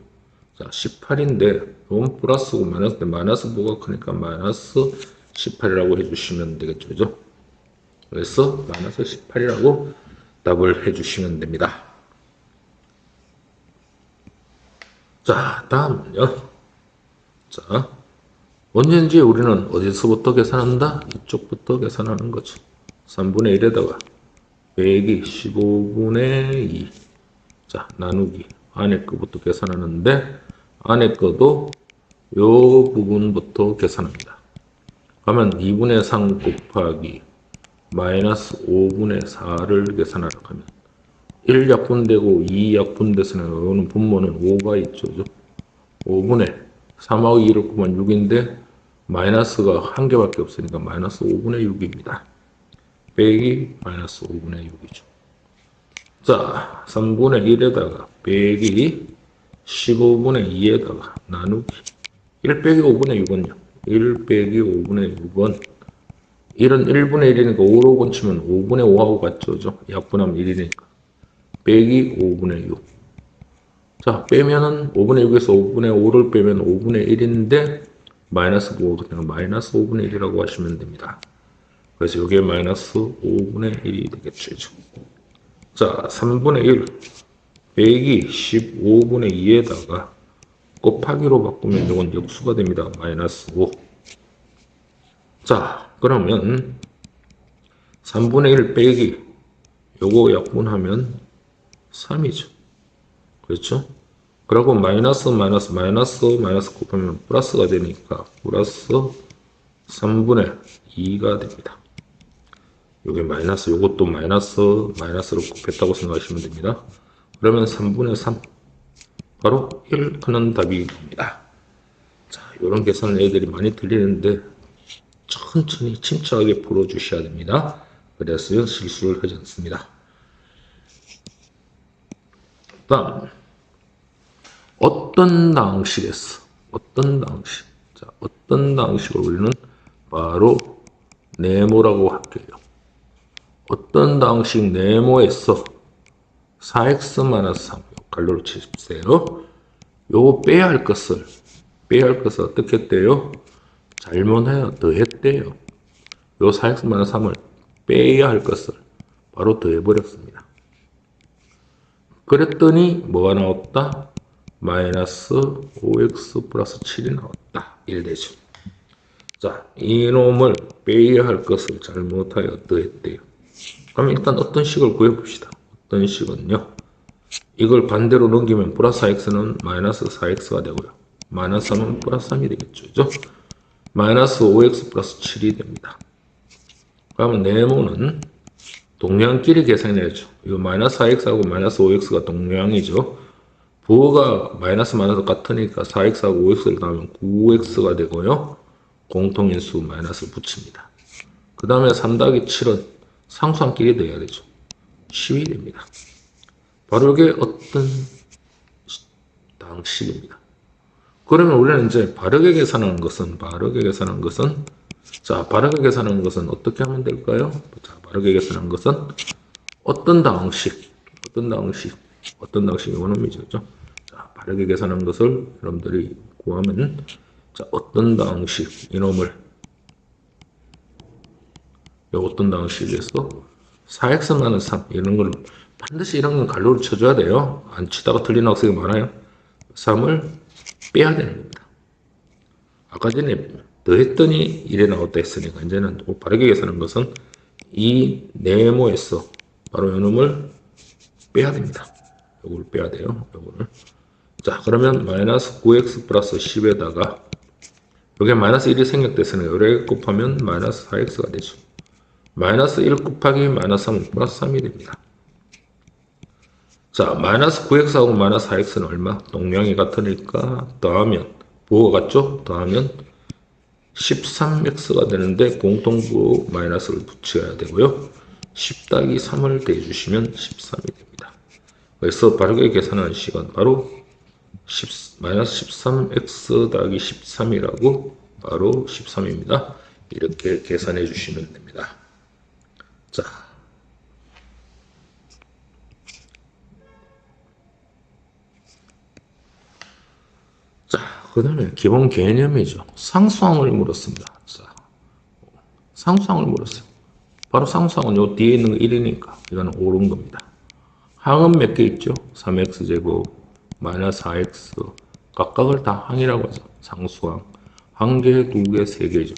자, 18인데 요건 플러스고 마이너스인데 마이너스 뭐가 크니까 마이너스 18이라고 해주시면 되겠죠. 그래서 마이너스 18이라고 답을 해주시면 됩니다. 자, 다음은요. 자, 언제든지 우리는 어디서부터 계산한다? 이쪽부터 계산하는 거죠. 3분의 1에다가 빼기 15분의 2. 자, 나누기. 안에 거부터 계산하는데, 안에 거도 요 부분부터 계산합니다. 그러면 2분의 3 곱하기 마이너스 5분의 4를 계산하려고 하면 1 약분되고 2 약분돼서는 요는 분모는 5가 있죠. 5분의 3하고 2를 곱하면 6인데 마이너스가 한 개밖에 없으니까 마이너스 5분의 6입니다. 빼기 마이너스 5분의 6이죠. 자, 3분의 1에다가 빼기 15분의 2에다가 나누기 1 빼기 5분의 6은요. 1 빼기 5분의 6은 1은 1분의 1이니까 5로 곤치면 5분의 5하고 같죠. 약분하면 1이니까. 빼기 5분의 6. 자, 빼면은 5분의 6에서 5분의 5를 빼면 5분의 1인데 마이너스 9가 그냥 마이너스 5분의 1이라고 하시면 됩니다. 그래서 이게 마이너스 5분의 1이 되겠죠. 자, 3분의 1 빼기 15분의 2에다가 곱하기로 바꾸면 이건 역수가 됩니다. 마이너스 5. 자, 그러면 3분의 1 빼기 요거 약분하면 3이죠. 그렇죠? 그리고 마이너스 곱하면 플러스가 되니까 플러스 3분의 2가 됩니다. 요게 마이너스, 요것도 마이너스로 곱했다고 생각하시면 됩니다. 그러면 3분의 3 바로 1 하는 답이 됩니다. 자, 요런 계산을 애들이 많이 들리는데 천천히 침착하게 풀어주셔야 됩니다. 그래서 실수를 하지 않습니다. 다음 어떤 방식에서 자, 어떤 방식을 우리는 바로 네모라고 할게요. 어떤 방식 네모에서 4x-3 갈로로 치십시오. 요거 빼야 할 것을 어떻게 했대요? 잘못해요. 더했대요. 요 4x-3을 빼야 할 것을 바로 더해버렸습니다. 그랬더니 뭐가 나왔다? 마이너스 5x 플러스 7이 나왔다. 1 되죠. 자, 이놈을 빼야 할 것을 잘못하여 더했대요. 그럼 일단 어떤 식을 구해봅시다. 어떤 식은요. 이걸 반대로 넘기면 플러스 4x는 마이너스 4x가 되고요. 마이너스 3은 플러스 3이 되겠죠. 그죠? 마이너스 5x 플러스 7이 됩니다. 그러면 네모는 동량끼리 계산해야죠. 이거 마이너스 4x하고 마이너스 5x가 동량이죠. 부호가 마이너스 같으니까 4x하고 5x를 나누면 9x가 되고요. 공통인수 마이너스 붙입니다. 그 다음에 3 더하기 7은 상수함끼리 돼야 되죠. 10이 됩니다. 바로 이게 어떤 방식입니다. 그러면 우리는 이제 바르게 계산하는 것은 자, 바르게 계산하는 것은 어떻게 하면 될까요? 자, 바르게 계산하는 것은 어떤 방식 이거는 죠. 자, 바르게 계산하는 것을 여러분들이 구하면 자, 어떤 방식 이놈을 어떤 방식에서 4x-3 이런 걸 반드시 이런 건 갈로를 쳐줘야 돼요. 안 치다가 틀리는 학생이 많아요. 3을 빼야 되는 겁니다. 아까 전에 더했더니 1에 나왔다 했으니까 이제는 바르게 계산하는 것은 이 네모에서 바로 이놈을 빼야 됩니다. 요걸 빼야 돼요. 요거를. 자, 그러면 마이너스 9x 플러스 10에다가 여기에 마이너스 1이 생략됐으니까 요래 곱하면 마이너스 4x가 되죠. 마이너스 1 곱하기 마이너스 3은 플러스 3이 됩니다. 자, 마이너스 9x하고 마이너스 4x는 얼마? 동량이 같으니까 더하면 부호가 같죠? 더하면 13x가 되는데 공통부호 마이너스를 붙여야 되고요. 10 더하기 3을 대주시면 13이 됩니다. 그래서 바르게 계산하는 시간 바로 마이너스 13x 더하기 13이라고 바로 13입니다. 이렇게 계산해 주시면 됩니다. 자, 그 다음에 기본 개념이죠. 상수항을 물었습니다. 자, 상수항을 물었어요. 바로 상수항은 요 뒤에 있는 거 1이니까 이거는 옳은 겁니다. 항은 몇 개 있죠? 3x제곱, 마이너스 4x 각각을 다 항이라고 하죠. 상수항. 한 개, 두 개, 세 개죠.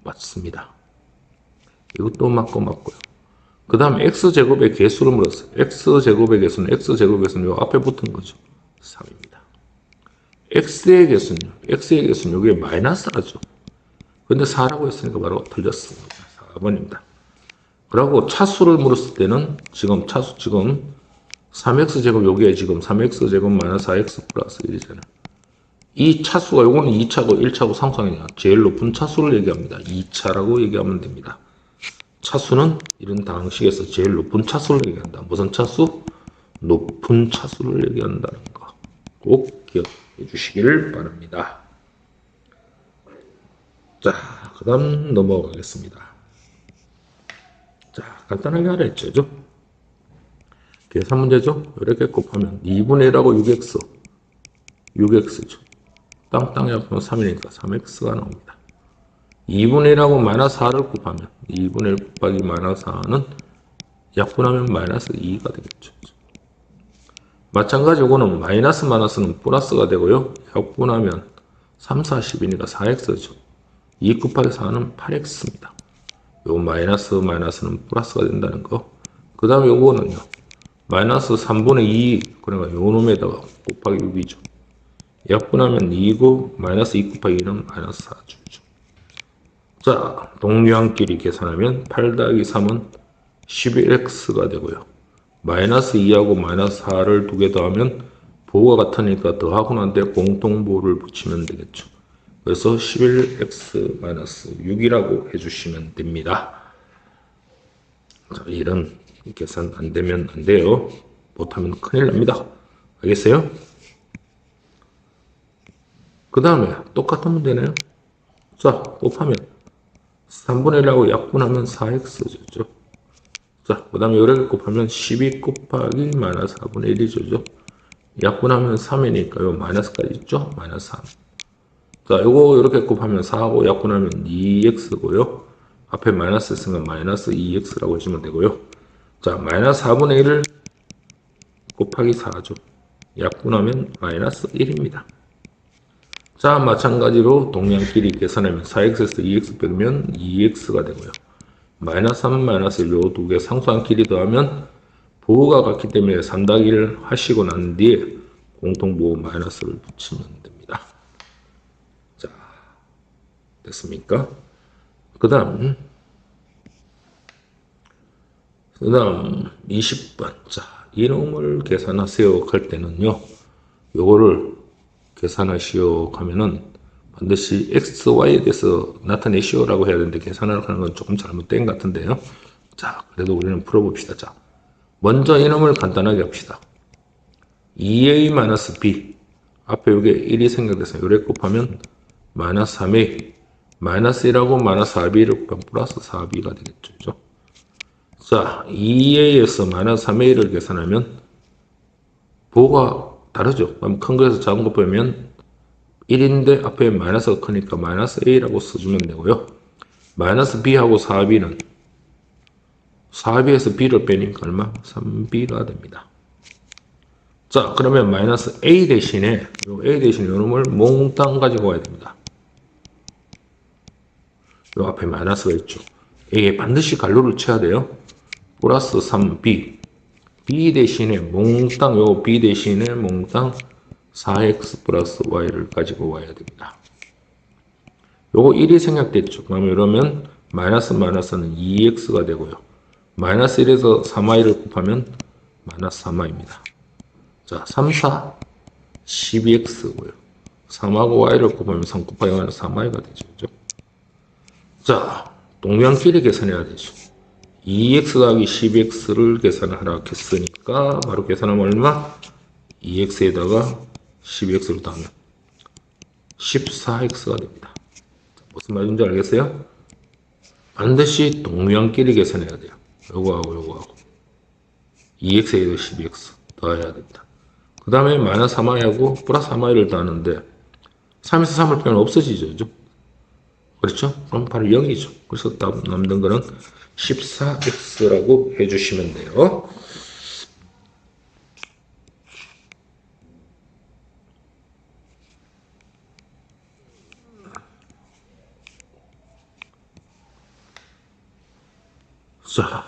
맞습니다. 이것도 맞고요. 그 다음 x제곱의 개수를 물었어요. x제곱의 개수는 x제곱에서는 요 앞에 붙은 거죠. 3입니다. x의 개수는요. x의 개수는 여기에 마이너스라죠. 근데 4라고 했으니까 바로 틀렸습니다. 4번입니다. 그리고 차수를 물었을 때는 지금 3x제곱 여기에 지금 3x제곱 마이너스 4x 플러스 1이잖아요. 이 차수가 요거는 2차고 1차고 상수항이냐. 제일 높은 차수를 얘기합니다. 2차라고 얘기하면 됩니다. 차수는 이런 방식에서 제일 높은 차수를 얘기한다. 무슨 차수? 높은 차수를 얘기한다는 거. 꼭 기억해 주시기를 바랍니다. 자, 그 다음 넘어가겠습니다. 자, 간단하게 하라 했죠. 계산 문제죠. 이렇게 곱하면 2분의 1하고 6x죠. 땅땅이 합하면 3이니까 3x가 나옵니다. 2분의 1하고 마이너스 4를 곱하면 2분의 1 곱하기 마이너스 4는 약분하면 마이너스 2가 되겠죠. 마찬가지 요거는 마이너스는 플러스가 되고요. 약분하면 3, 4, 10이니까 4x죠. 2 곱하기 4는 8x입니다. 요 마이너스는 플러스가 된다는 거. 그 다음에 요거는요. 마이너스 3분의 2, 그러니까 요 놈에다가 곱하기 6이죠. 약분하면 2고 마이너스 2 곱하기 2는 마이너스 4주죠. 자, 동류항끼리 계산하면 8 더하기 3은 11x가 되고요. 마이너스 2하고 마이너스 4를 두 개 더하면 부호가 같으니까 더하고 난 뒤에 공통부호를 붙이면 되겠죠. 그래서 11x 마이너스 6이라고 해주시면 됩니다. 자, 이런 계산 안 되면 안 돼요. 못하면 큰일 납니다. 알겠어요? 그 다음에 똑같은 문제네요. 자, 곱하면 3분의 1하고 약분하면 4x죠. 자, 그 다음에 이렇게 곱하면 12 곱하기 마이너스 4분의 1이죠. 약분하면 3이니까 요 마이너스까지 있죠? 마이너스 3. 자, 요거 이렇게 곱하면 4하고 약분하면 2x고요. 앞에 마이너스 있으면 마이너스 2x라고 해주면 되고요. 자, 마이너스 4분의 1을 곱하기 4죠. 약분하면 마이너스 1입니다. 자, 마찬가지로 동량끼리 계산하면 4x에서 2x 빼면 2x가 되고요. 마이너스 3은 마이너스 1, 요 두 개 상수항끼리 더하면 부호가 같기 때문에 3 더하기 1 하시고 난 뒤에 공통부호 마이너스를 붙이면 됩니다. 자, 됐습니까? 그 다음 20번. 자, 이놈을 계산하세요 할 때는요, 요거를 계산하시오 하면은 반드시 x, y에 대해서 나타내시오라고 해야 되는데 계산하는 건 조금 잘못된 것 같은데요. 자, 그래도 우리는 풀어봅시다. 자, 먼저 이놈을 간단하게 합시다. 2a-b 앞에 요게 1이 생각돼서 요래 곱하면 마이너스 3a 마이너스 1하고 마이너스 4b를 곱하면 플러스 4b가 되겠죠. 그죠? 자, 2a에서 마이너스 3a를 계산하면 부호가 다르죠. 그럼 큰 거에서 작은 거 빼면 1인데 앞에 마이너스가 크니까 마이너스 a라고 써주면 되고요. 마이너스 b하고 4b는 4b에서 b를 빼니까 얼마? 3b가 됩니다. 자, 그러면 마이너스 A 대신에, 요 A 대신에 요 놈을 몽땅 가지고 와야 됩니다. 요 앞에 마이너스가 있죠. A에 반드시 갈로를 쳐야 돼요. 플러스 3B. B 대신에 몽땅, 요 B 대신에 몽땅 4x 플러스 y를 가지고 와야 됩니다. 요거 1이 생략됐죠. 그러면 마이너스 마이너스는 2x가 되고요. 마이너스 1에서 3y를 곱하면 마이너스 3y입니다. 자, 3, 4, 12x고요. 3하고 y를 곱하면 3 곱하기 마이너스 3y가 되죠. 그죠? 자, 동량끼리 계산해야 되죠. 2x 더하기 12x를 계산하라 했으니까 바로 계산하면 얼마? 2x에다가 12x로 더하면 14x가 됩니다. 무슨 말인지 알겠어요? 반드시 동량끼리 계산해야 돼요. 요거하고 요거하고 2x에도 12x 더해야 됩니다. 그 다음에 마이너스 3y하고 플러스 3y를 더하는데 3에서 3을 빼면 없어지죠. 그렇죠? 그럼 바로 0이죠. 그래서 남는 거는 14x라고 해주시면 돼요. 자,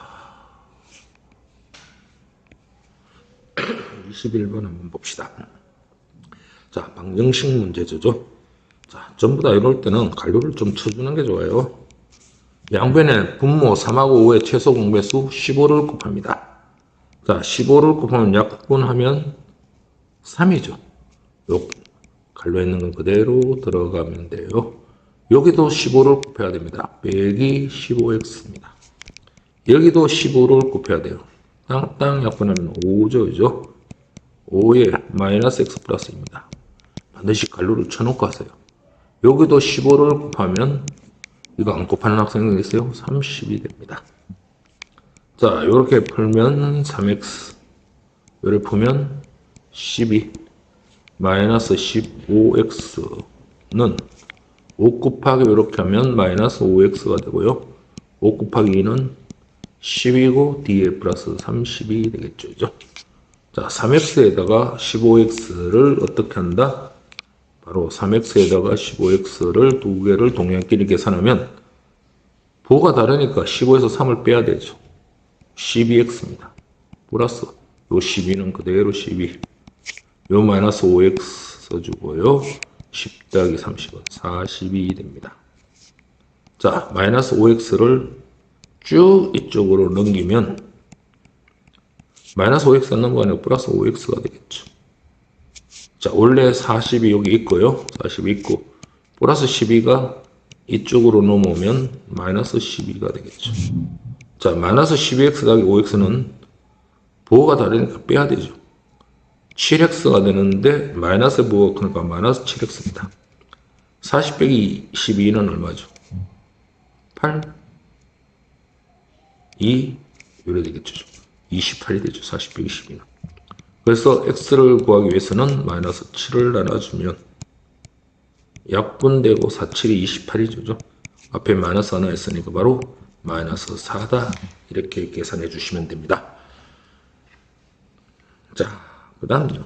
21번 한번 봅시다. 자, 방정식 문제죠. 자, 전부 다 이럴 때는 갈로를 좀 쳐주는 게 좋아요. 양변에 분모 3하고 5의 최소 공배수 15를 곱합니다. 자, 15를 곱하면 약분하면 3이죠. 요 갈로에 있는 건 그대로 들어가면 돼요. 여기도 15를 곱해야 됩니다. 빼기 15x입니다. 여기도 15를 곱해야 돼요. 땅땅 약분하면 5죠. 그죠? 5에 마이너스 x 플러스입니다. 반드시 갈로를 쳐놓고 하세요. 여기도 15를 곱하면 이거 안 곱하는 학생이 있어요? 30이 됩니다. 자, 이렇게 풀면 3x 요를 풀면 12 마이너스 15x는 5 곱하기 이렇게 하면 마이너스 5x가 되고요. 5 곱하기 2는 10이고 뒤에 플러스 30이 되겠죠. 그죠? 자, 3x에다가 15x를 어떻게 한다? 바로 3x에다가 15x를 두 개를 동량끼리 계산하면 부호가 다르니까 15에서 3을 빼야 되죠. 12x입니다. 플러스 요 12는 그대로 12. 요 마이너스 5x 써주고요. 10 더하기 30은 42 됩니다. 자, 마이너스 5x를 쭉 이쪽으로 넘기면 마이너스 5x가 넘어가니까 플러스 5x가 되겠죠. 자, 원래 40이 여기 있고요. 40이 있고 플러스 12가 이쪽으로 넘어오면 마이너스 12가 되겠죠. 자, 마이너스 12x 더하기 5x는 부호가 다르니까 빼야 되죠. 7x가 되는데 마이너스 부호 그러니까 마이너스 7x입니다. 40 빼기 12는 얼마죠? 8, 2 이래 되겠죠. 28이 되죠. 40 빼기 12는. 그래서 x를 구하기 위해서는 마이너스 7을 나눠주면 약분되고 4, 7이 28이죠. 앞에 마이너스 하나 있으니까 바로 마이너스 4다. 이렇게 계산해 주시면 됩니다. 자, 그 다음요.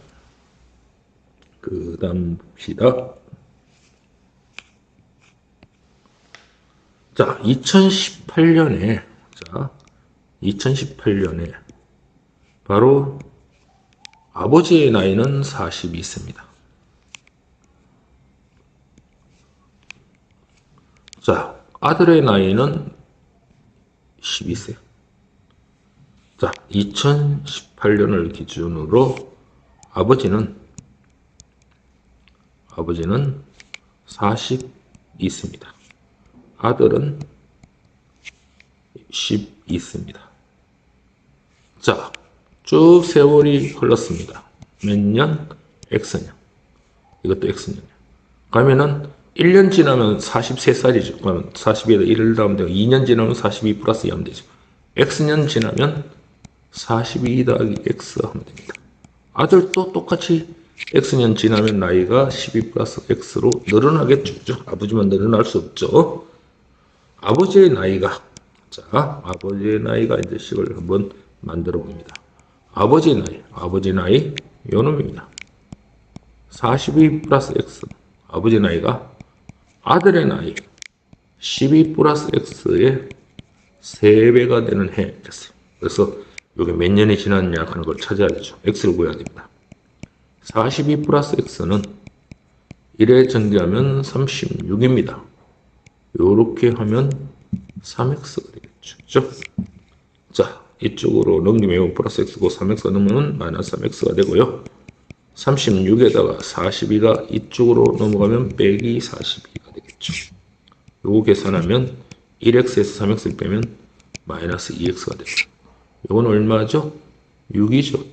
그 다음 봅시다. 자, 2018년에 바로 아버지의 나이는 40이 있습니다. 자, 아들의 나이는 12세. 자, 2018년을 기준으로 아버지는 40 있습니다. 아들은 10 있습니다. 자, 쭉 세월이 흘렀습니다. 몇 년? X년. 이것도 X년이에요. 그러면은 1년 지나면 43살이죠. 그러면 40에다 1을 더하면 되고 2년 지나면 42 플러스 2 하면 되죠. X년 지나면 42 더하기 X 하면 됩니다. 아들도 똑같이 X년 지나면 나이가 12 플러스 X로 늘어나겠죠. 그죠? 아버지만 늘어날 수 없죠. 아버지의 나이가, 자, 아버지의 나이가 이제 식을 한번 만들어 봅니다. 아버지 나이 요 놈입니다. 42 플러스 x, 아버지 나이가 아들의 나이 12 플러스 x의 3배가 되는 해였어요. 그래서 이게 몇 년이 지났냐 하는 걸 찾아야 되죠. x를 구해야 됩니다. 42 플러스 x는 1에 전개하면 36입니다. 요렇게 하면 3x가 되겠죠. 그죠? 자, 이쪽으로 넘기면 플러스 x고 3x가 넘으면 마이너스 3x가 되고요. 36에다가 42가 이쪽으로 넘어가면 빼기 42가 되겠죠. 요거 계산하면 1x에서 3x를 빼면 마이너스 2x가 됩니다. 요건 얼마죠? 6이죠.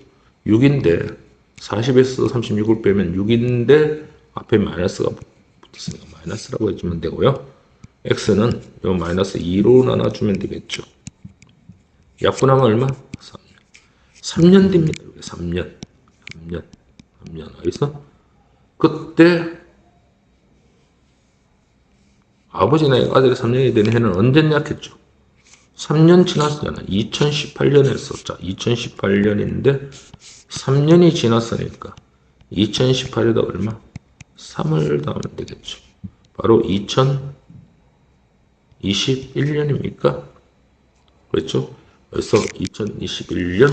6인데 40에서 36을 빼면 6인데 앞에 마이너스가 붙었으니까 마이너스라고 해주면 되고요. x는 요 마이너스 2로 나눠주면 되겠죠. 약분하면 얼마? 3년. 3년 됩니다. 여기 3년. 3년. 어디서? 그때 아버지 나이가 아들이 3년이 되는 해는 언제냐 했죠? 3년 지났잖아. 2018년에 했었죠. 2018년인데 3년이 지났으니까 2018에다 얼마? 3을 더하면 되겠죠. 바로 2021년입니까? 그렇죠? 그래서 2021년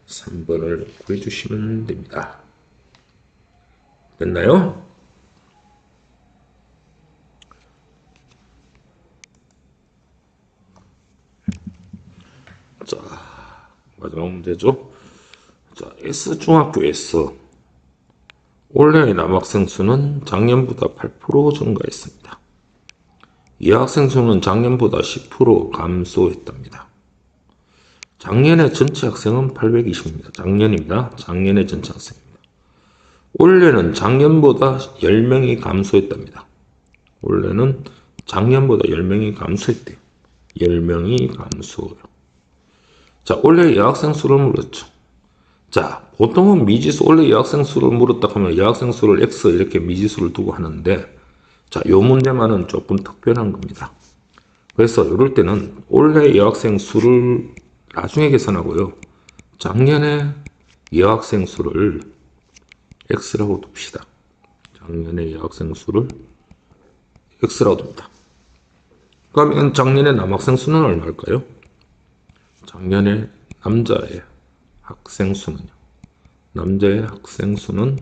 3번을 구해주시면 됩니다. 됐나요? 자, 마지막 문제죠. 자, S중학교에서 올해의 남학생 수는 작년보다 8% 증가했습니다. 여학생 수는 작년보다 10% 감소했답니다. 작년의 전체 학생은 820입니다. 작년입니다. 작년의 전체 학생입니다. 올해는 작년보다 10명이 감소했답니다. 올해는 작년보다 10명이 감소했대요. 10명이 감소요. 자, 올해 여학생 수를 물었죠. 자, 보통은 미지수, 올해 여학생 수를 물었다 하면 여학생 수를 x 이렇게 미지수를 두고 하는데, 자, 요 문제만은 조금 특별한 겁니다. 그래서 이럴 때는 올해 여학생 수를 나중에 계산하고요. 작년에 여학생 수를 x라고 둡시다. 작년에 여학생 수를 x라고 둡니다. 그러면 작년에 남학생 수는 얼마일까요? 작년에 남자의 학생 수는요. 남자의 학생 수는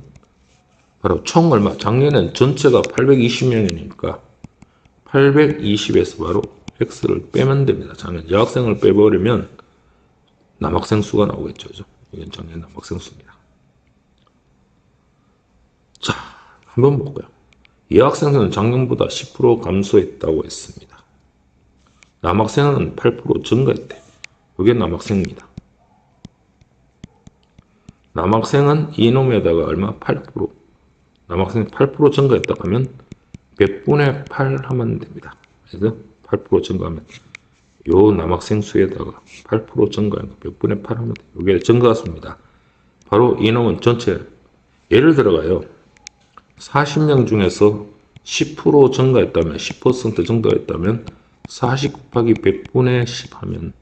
바로 총 얼마? 작년엔 전체가 820명이니까 820에서 바로 x를 빼면 됩니다. 작년 여학생을 빼버리면 남학생 수가 나오겠죠. 그죠? 이건 작년 남학생 수입니다. 자, 한번 볼까요? 여학생 수는 작년보다 10% 감소했다고 했습니다. 남학생은 8% 증가했대. 이게 남학생입니다. 남학생은 이놈에다가 얼마? 8%. 남학생이 8% 증가했다 하면 100분의 8 하면 됩니다. 그래서 8% 증가하면 요 남학생 수에다가 8% 증가한 거 100분의 8 하면 돼요. 이게 증가수입니다. 바로 이놈은 전체 예를 들어가요. 40명 중에서 10% 증가했다면 10% 증가했다면 40 곱하기 100분의 10 하면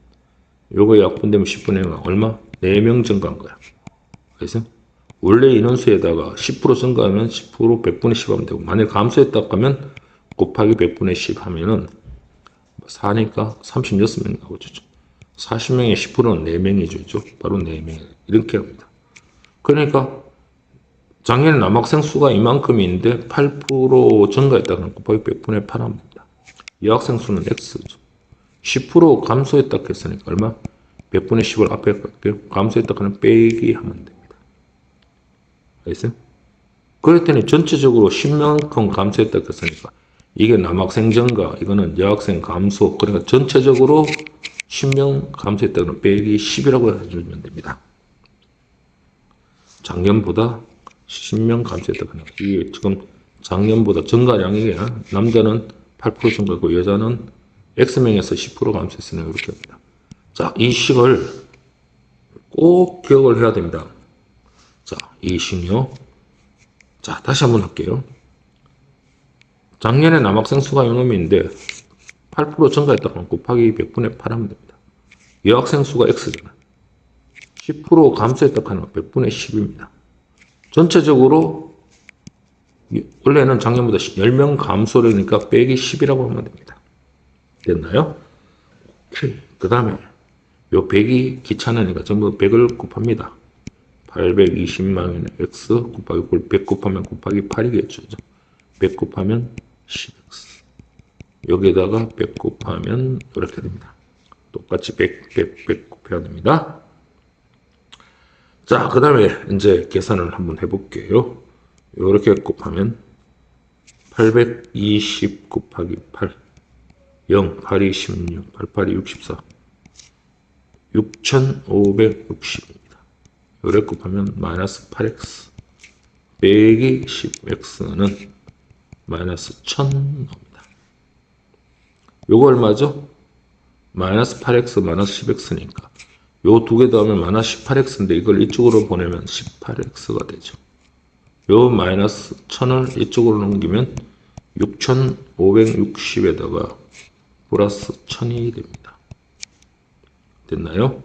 요거 약분되면 10분의 1은 얼마? 4명 증가한 거야. 그래서 원래 인원수에다가 10% 증가하면 10% 100분의 10 하면 되고, 만약 감소했다 하면 곱하기 100분의 10 하면은 4니까 36명 나오죠. 40명의 10%는 4명이죠. 바로 4명. 이렇게 합니다. 그러니까 작년에 남학생 수가 이만큼인데 8% 증가했다 그러면 곱하기 100분의 8 하면 됩니다. 여학생 수는 x죠. 10% 감소했다 했으니까 얼마? 100분의 10을 앞에 감소했다 하면 빼기 하면 됩니다. 알겠어요? 그랬더니 전체적으로 10명큼 감소했다 했으니까 이게 남학생 증가, 이거는 여학생 감소. 그러니까 전체적으로 10명 감소했다 그러면 빼기 10이라고 해주면 됩니다. 작년보다 10명 감소했다 그러니까 이게 지금 작년보다 증가량이에요. 남자는 8% 증가고 여자는 X명에서 10% 감소했으니 이렇게 합니다. 자, 이 식을 꼭 기억을 해야 됩니다. 자, 이 식요. 자, 다시 한번 할게요. 작년에 남학생 수가 요놈인데 8% 증가했다 그러면 곱하기 100분의 8 하면 됩니다. 여학생 수가 X잖아. 10% 감소했다 하는 100분의 10입니다. 전체적으로 원래는 작년보다 10명 감소라니까 빼기 10이라고 하면 됩니다. 됐나요? 오케이. 그 다음에 요 100이 귀찮으니까 전부 100을 곱합니다. 820만원의 x 곱하기 100 곱하면 곱하기 8이겠죠. 100 곱하면 10x. 여기에다가 100 곱하면 이렇게 됩니다. 똑같이 100 곱해야 됩니다. 자, 그 다음에 이제 계산을 한번 해볼게요. 이렇게 곱하면 820 곱하기 8 0, 8이 16, 88이 64 6560입니다. 이렇게 곱하면 마이너스 8x 빼기 10x는 마이너스 1000 나옵니다. 요거 얼마죠? 마이너스 8x 마이너스 10x니까 요 두 개 더하면 마이너스 18x인데 이걸 이쪽으로 보내면 18x가 되죠. 요 마이너스 1000을 이쪽으로 넘기면 6560에다가 플러스 1000이 됩니다. 됐나요?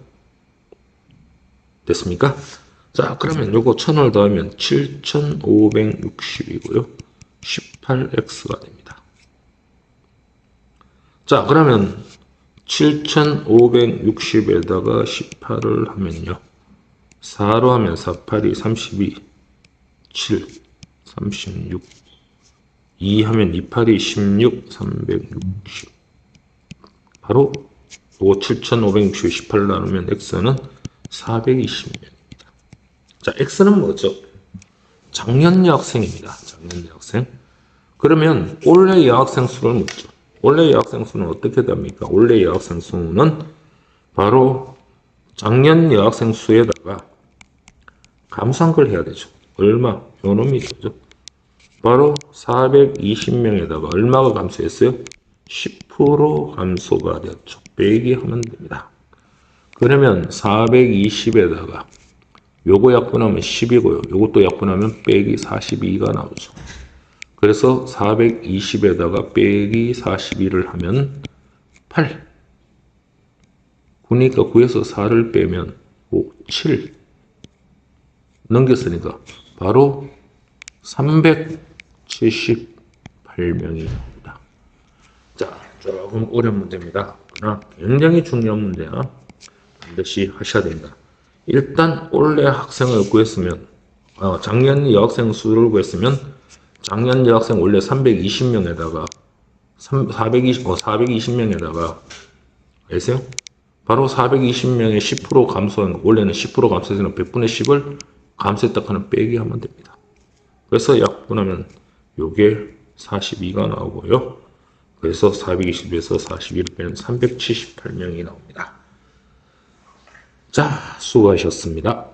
됐습니까? 자, 그러면 요거 1000을 더하면 7560이고요. 18x가 됩니다. 자, 그러면 7560에다가 18을 하면요. 4로 하면 48이 32, 7, 36, 2 하면 28이 16, 360. 바로 요거 7560, 18 나누면 x는 420명입니다. 자, x는 뭐죠? 작년 여학생입니다. 작년 여학생. 그러면 올해 여학생 수를 묻죠. 올해 여학생 수는 어떻게 됩니까? 올해 여학생 수는 바로 작년 여학생 수에다가 감소한 걸 해야 되죠. 얼마? 요 놈이 있죠. 바로 420명에다가 얼마가 감소했어요? 10% 감소가 되었죠. 빼기 하면 됩니다. 그러면 420에다가 요거 약분하면 10이고요. 요것도 약분하면 빼기 42가 나오죠. 그래서 420에다가 빼기 42를 하면 8. 9니까 9에서 4를 빼면 5, 7. 넘겼으니까 바로 378명이 나옵니다. 자, 조금 어려운 문제입니다. 그러나 굉장히 중요한 문제야. 반드시 하셔야 됩니다. 일단 올해 학생을 구했으면 작년 여학생 수를 구했으면 작년 여학생 원래 320명에다가 420명에다가 아세요? 바로 420명의 10% 감소한 원래는 10% 감소해서는 100분의 10을 감소했다 하는 빼기 하면 됩니다. 그래서 약분하면 요게 42가 나오고요. 그래서 420에서 41을 빼면 378명이 나옵니다. 자, 수고하셨습니다.